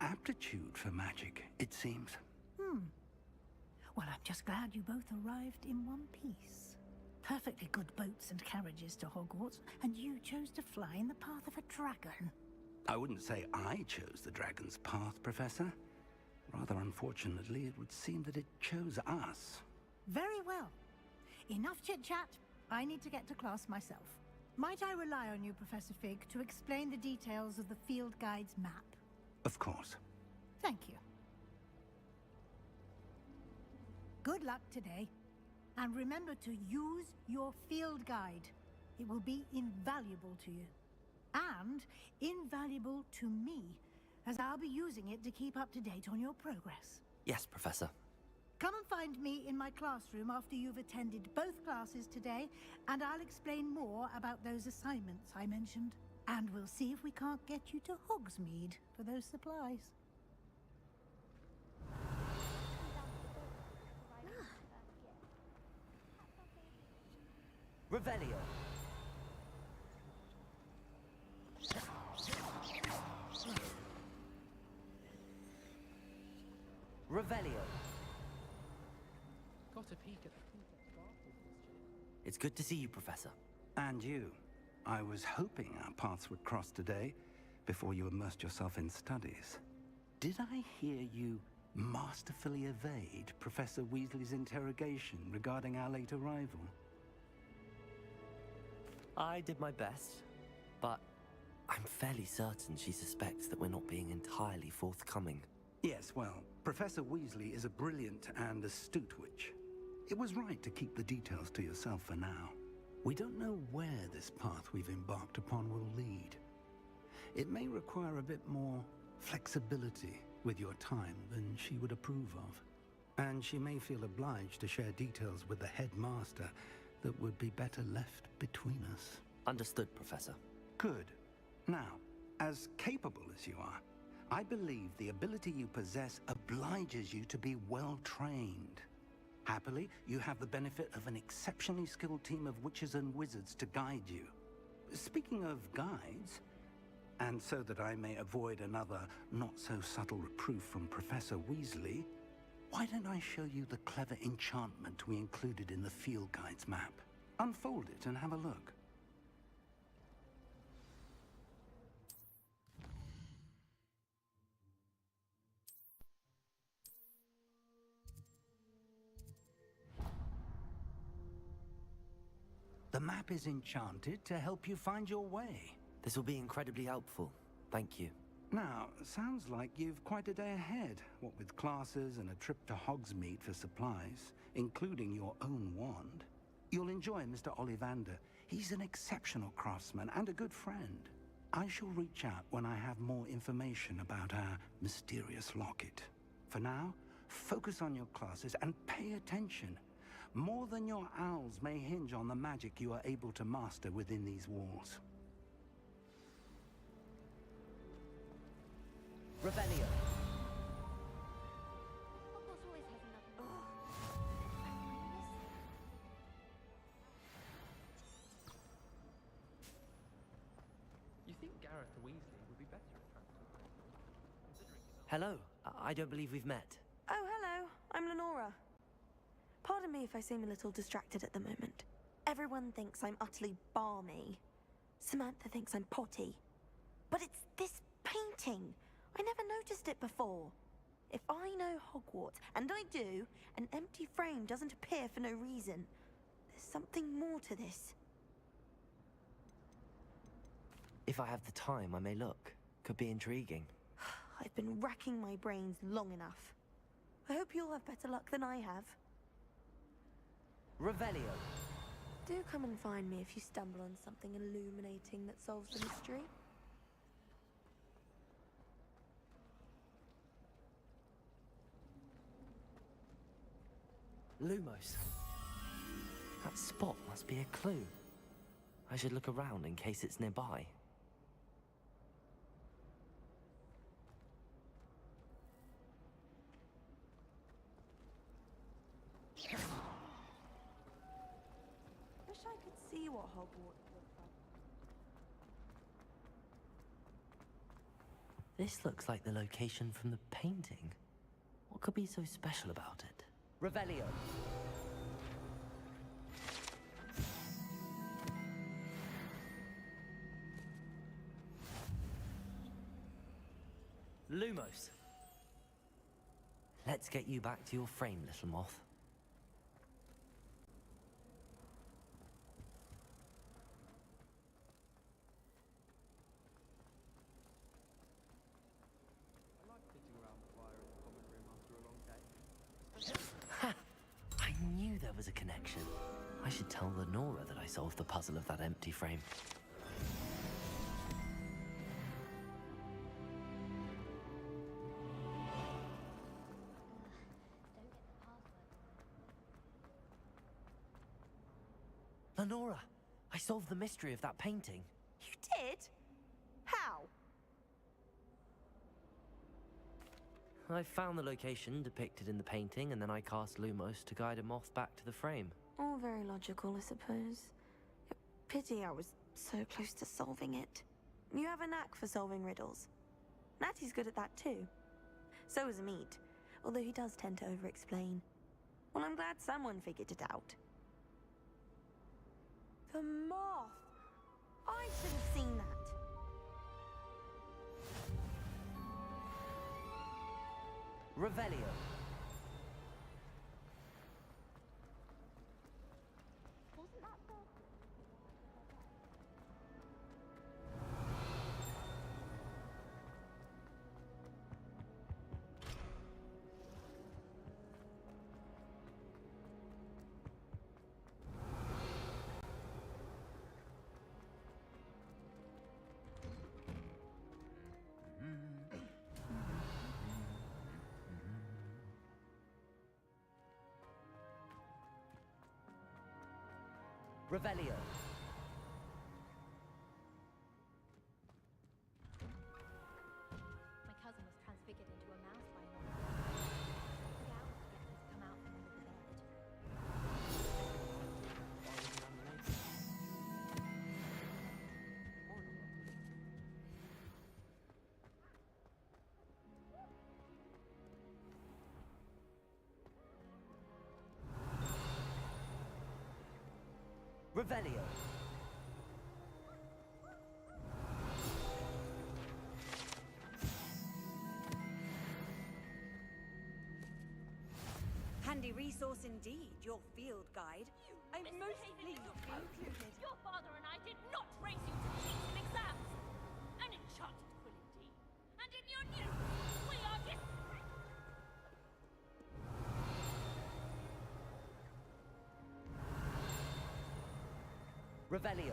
aptitude for magic, it seems. Well, I'm just glad you both arrived in one piece. Perfectly good boats and carriages to Hogwarts, and you chose to fly in the path of a dragon. I wouldn't say I chose the dragon's path, Professor. Rather unfortunately, it would seem that it chose us. Very well. Enough chit-chat. I need to get to class myself. Might I rely on you, Professor Fig, to explain the details of the field guide's map? Of course. Thank you. Good luck today. And remember to use your field guide. It will be invaluable to you. And invaluable to me, as I'll be using it to keep up to date on your progress. Yes, Professor. Come and find me in my classroom after you've attended both classes today, and I'll explain more about those assignments I mentioned. And we'll see if we can't get you to Hogsmeade for those supplies. Revelio. Revelio. Got a peek at the It's good to see you, Professor. And you. I was hoping our paths would cross today, before you immersed yourself in studies. Did I hear you masterfully evade Professor Weasley's interrogation regarding our late arrival? I did my best, but I'm fairly certain she suspects that we're not being entirely forthcoming. Yes, well, Professor Weasley is a brilliant and astute witch. It was right to keep the details to yourself for now. We don't know where this path we've embarked upon will lead. It may require a bit more flexibility with your time than she would approve of. And she may feel obliged to share details with the headmaster that would be better left between us. Understood, Professor. Good. Now, as capable as you are, I believe the ability you possess obliges you to be well trained. Happily, you have the benefit of an exceptionally skilled team of witches and wizards to guide you. Speaking of guides, and so that I may avoid another not-so-subtle reproof from Professor Weasley, why don't I show you the clever enchantment we included in the field guide's map? Unfold it and have a look. The map is enchanted to help you find your way. This will be incredibly helpful. Thank you. Now, sounds like you've quite a day ahead, what with classes and a trip to Hogsmeade for supplies, including your own wand. You'll enjoy Mr. Ollivander. He's an exceptional craftsman and a good friend. I shall reach out when I have more information about our mysterious locket. For now, focus on your classes and pay attention. More than your owls may hinge on the magic you are able to master within these walls. Revelio. You think Gareth Weasley would be better at considering his... Hello. I don't believe we've met. Oh, hello. I'm Lenora. Pardon me if I seem a little distracted at the moment. Everyone thinks I'm utterly balmy. Samantha thinks I'm potty. But it's this painting. I never noticed it before. If I know Hogwarts, and I do, an empty frame doesn't appear for no reason. There's something more to this. If I have the time, I may look. Could be intriguing. I've been racking my brains long enough. I hope you'll have better luck than I have. Revelio. Do come and find me if you stumble on something illuminating that solves the mystery. Lumos. That spot must be a clue. I should look around in case it's nearby. Wish I could see what Hogwarts looks like. This looks like the location from the painting. What could be so special about it? Revelio. Lumos. Let's get you back to your frame, little moth. Ha! I knew there was a connection. I should tell Lenora that I solved the puzzle of that empty frame. Lenora, I solved the mystery of that painting. You did? How? I found the location depicted in the painting, and then I cast Lumos to guide a moth back to the frame. All very logical, I suppose. Pity I was so close to solving it. You have a knack for solving riddles. Natty's good at that too. So is Amit, although he does tend to over-explain. Well, I'm glad someone figured it out. The moth! I should have seen that. Revelio. Revelio. My cousin was transfigured into a mouse by now. It took hours to get him to come out from under the bed. Revelio. Handy resource indeed, your field guide. I'm most pleased to be included. Your father and I did not raise you to cheats in exams. An enchanted quill indeed. And in your news, we are Revelio.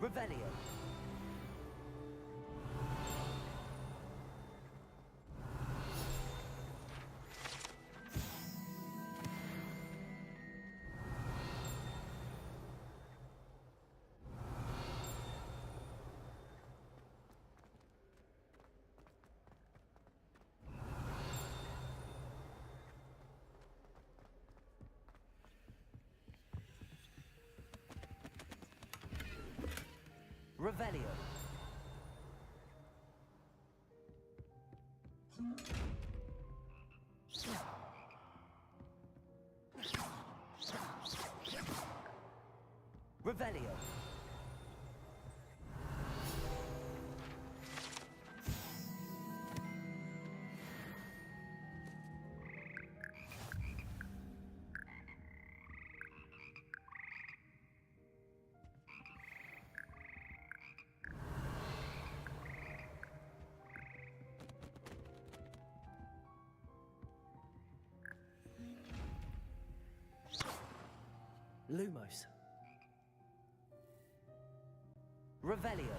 Revelio. Revelio. Revelio. Lumos. Revelio.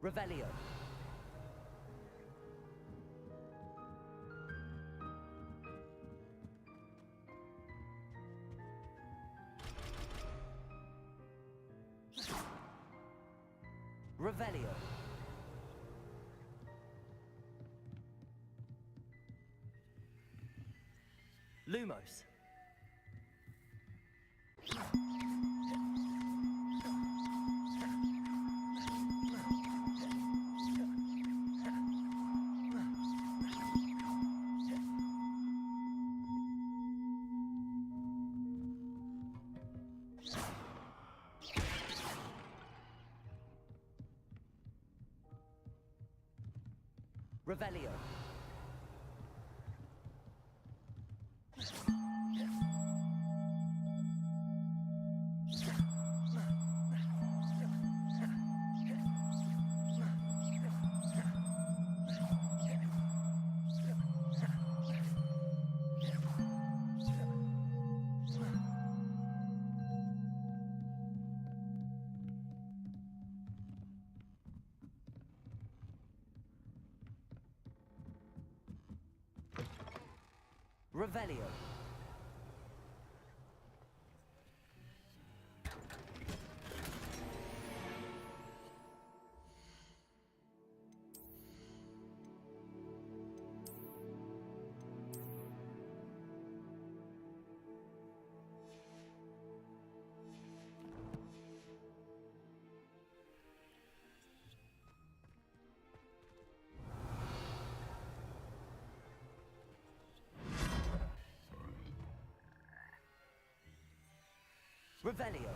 Revelio. Revelio. Lumos. Revelio. Revelio. Revelio.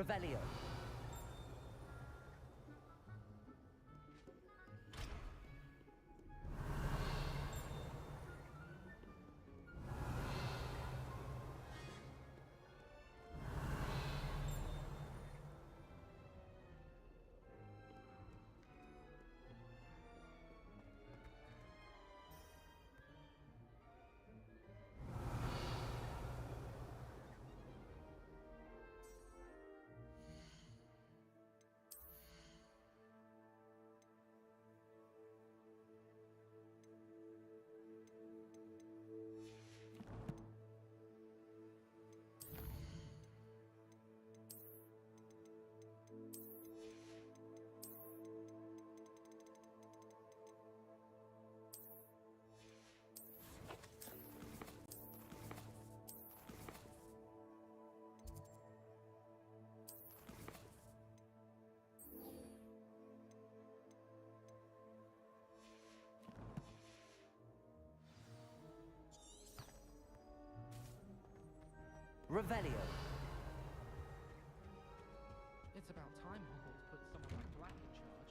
Revelio. Revelio. It's about time Hogwarts put someone like Black in charge.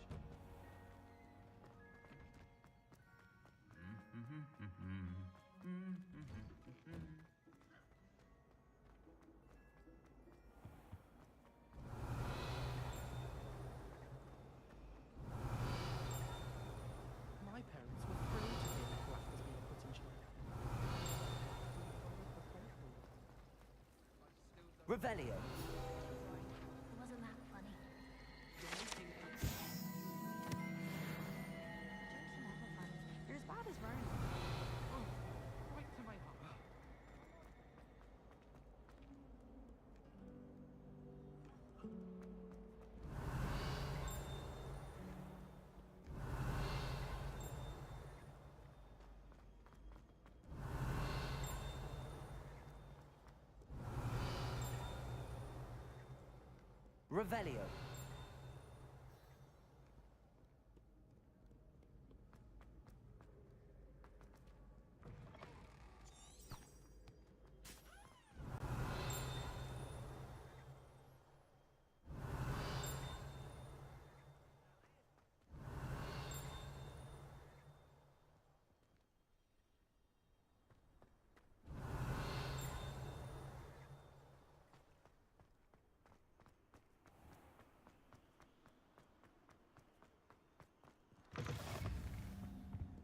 My parents were thrilled to hear that Black was being put in charge. Revelio. Wasn't that funny? You're as bad as Ronan. Oh, right to my heart. Revelio.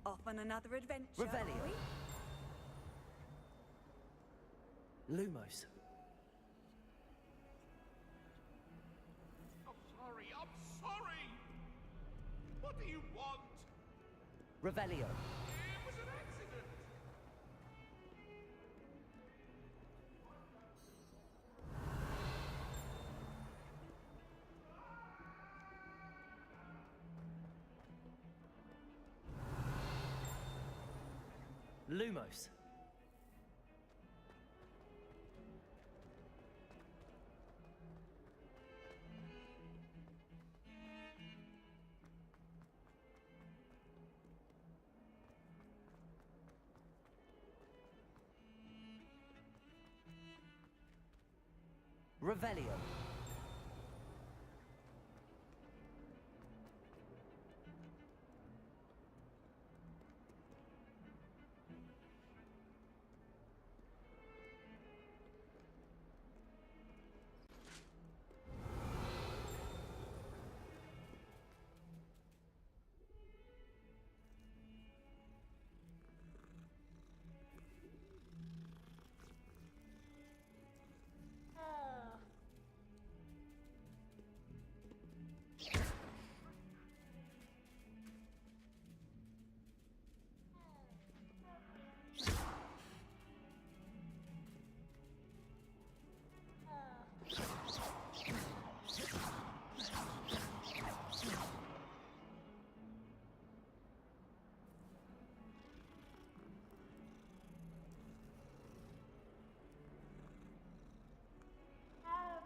Off on another adventure. Revelio. are we? Lumos. I'm sorry, I'm sorry! What do you want? Revelio. It was an accident! Lumos. Revelio.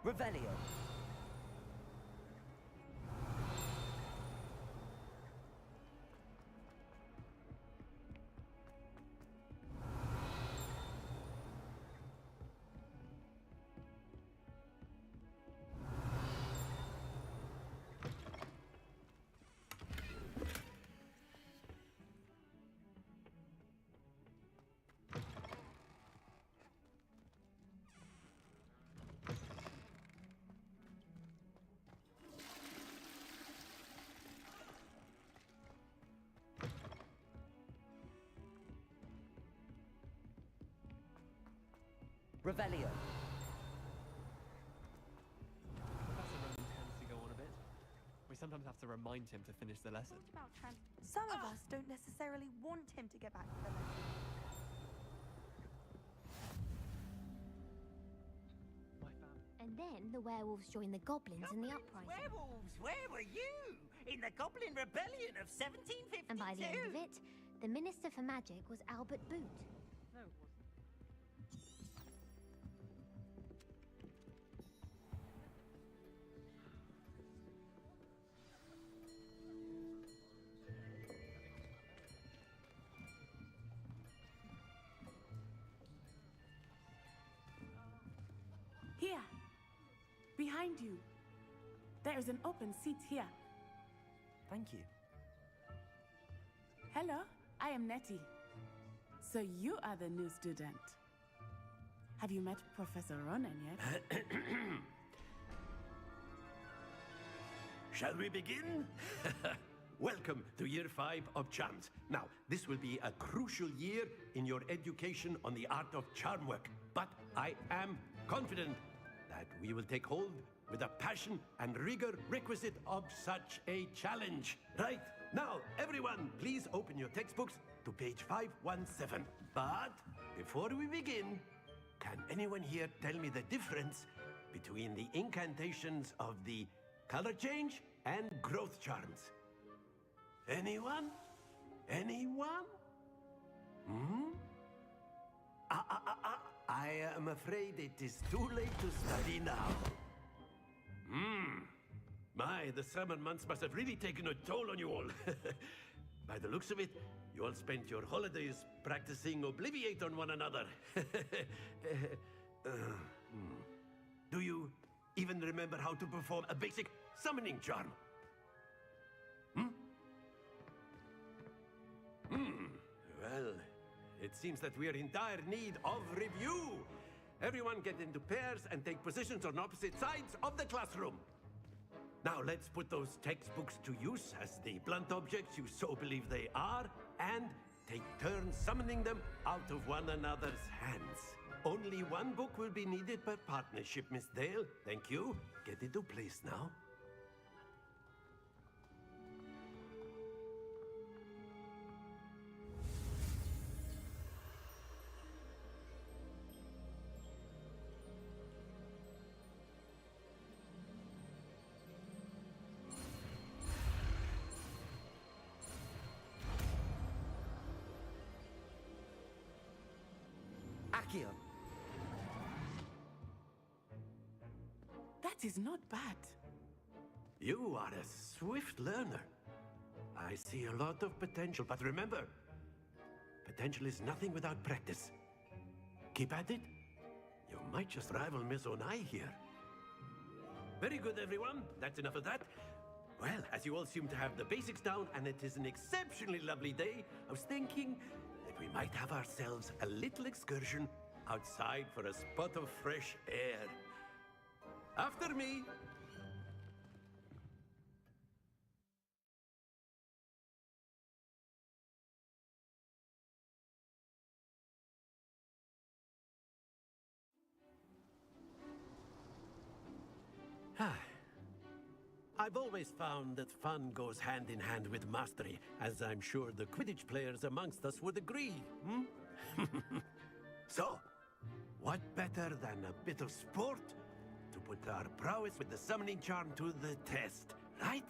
Revelio. Revelio. Professor Ronan tends to go on a bit. We sometimes have to remind him to finish the lesson. Some of us don't necessarily want him to get back to the lesson. And then the werewolves joined the goblins in the uprising. Werewolves, where were you? In the Goblin Rebellion of 1752? And by the end of it, the Minister for Magic was Albert Boot. No, it wasn't. Here. Behind you. There is an open seat here. Thank you. Hello, I am Nettie. So you are the new student. Have you met Professor Ronan yet? Shall we begin? Welcome to Year 5 of Charms. Now, this will be a crucial year in your education on the art of charm work. But I am confident that we will take hold with the passion and rigor requisite of such a challenge. Right, now, everyone, please open your textbooks to page 517. But before we begin, can anyone here tell me the difference between the incantations of the color change and growth charms? Anyone? Anyone? Hmm? I am afraid it is too late to study now. My, the summer months must have really taken a toll on you all. By the looks of it, you all spent your holidays practicing Obliviate on one another. Do you even remember how to perform a basic summoning charm? Well, it seems that we are in dire need of review. Everyone get into pairs and take positions on opposite sides of the classroom. Now let's put those textbooks to use as the blunt objects you so believe they are, and take turns summoning them out of one another's hands. Only one book will be needed per partnership, Miss Dale. Thank you. Get into place now. Accio. That is not bad. You are a swift learner. I see a lot of potential, but remember, potential is nothing without practice. Keep at it. You might just rival Miss Onai here. Very good, everyone. That's enough of that. Well, as you all seem to have the basics down, and it is an exceptionally lovely day, I was thinking that we might have ourselves a little excursion outside for a spot of fresh air. After me. I've always found that fun goes hand in hand with mastery, as I'm sure the Quidditch players amongst us would agree. So, what better than a bit of sport to put our prowess with the summoning charm to the test, right?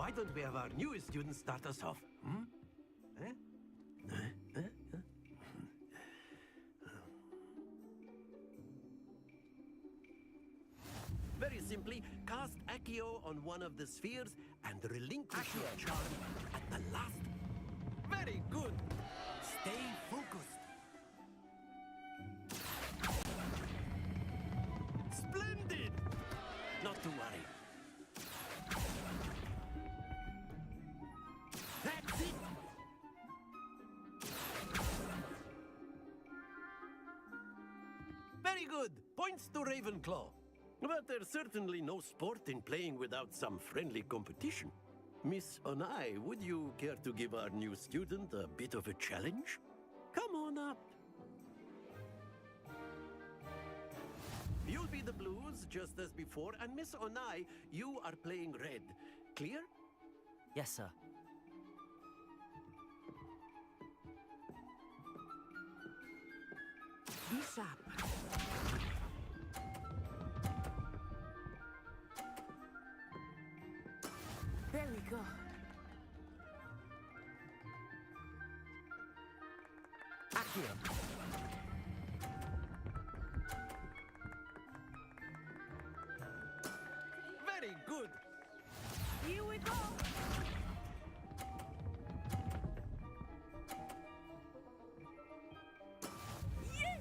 why don't we have our newest student start us off? Hmm? Eh? Very simply, cast Accio on one of the spheres and relinquish your charm at the last. Very good. Stay focused. Splendid. Not to worry. That's it. Very good. Points to Ravenclaw. But there's certainly no sport in playing without some friendly competition. Miss Onai, would you care to give our new student a bit of a challenge? Come on up. You'll be the blues, just as before, and Miss Onai, you are playing red. Clear? Yes, sir. Be sharp. There we go. Accio. Very good. Here we go. Yes!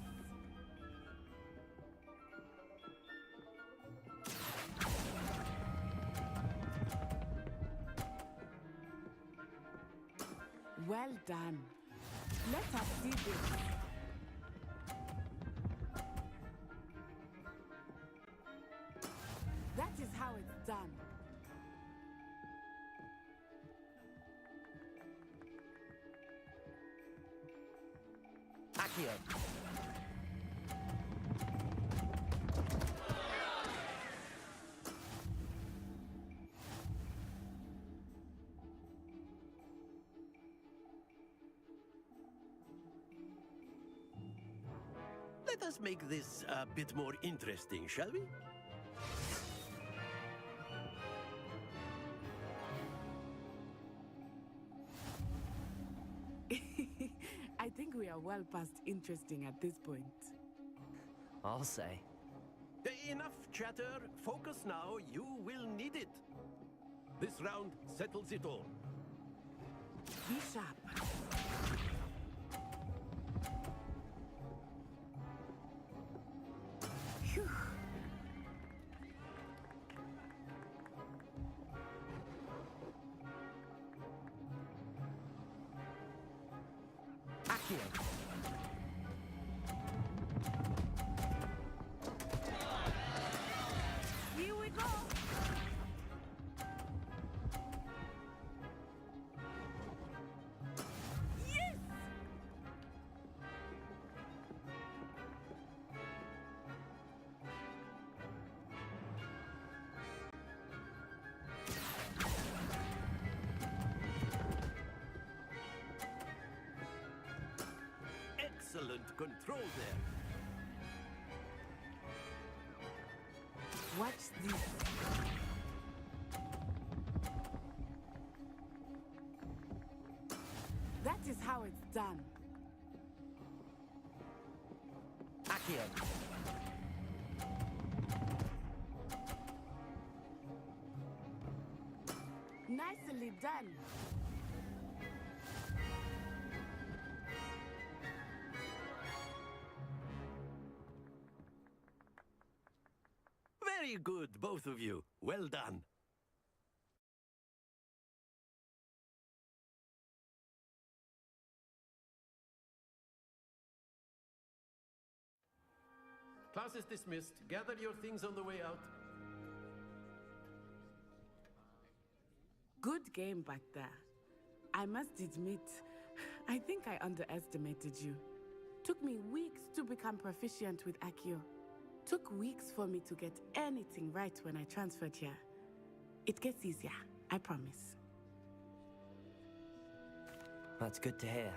Well done. Let us see this. That is how it's done. Accio. Let us make this a bit more interesting, shall we? I think we are well past interesting at this point. I'll say. Enough chatter. Focus now. You will need it. This round settles it all. Be sharp. Phew. Accio. Here we go. Yes! Excellent control there. Watch this. That is how it's done. Accio. Nicely done. Very good, both of you. Well done. Class is dismissed. Gather your things on the way out. Good game back there. I must admit, I think I underestimated you. Took me weeks to become proficient with Accio. Took weeks for me to get anything right when I transferred here. It gets easier, I promise. That's good to hear.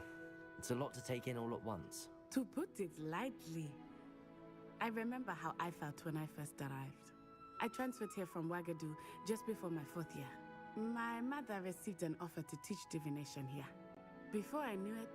It's a lot to take in all at once. To put it lightly, I remember how I felt when I first arrived. I transferred here from Wagadu just before my 4th year. My mother received an offer to teach divination here. Before I knew it,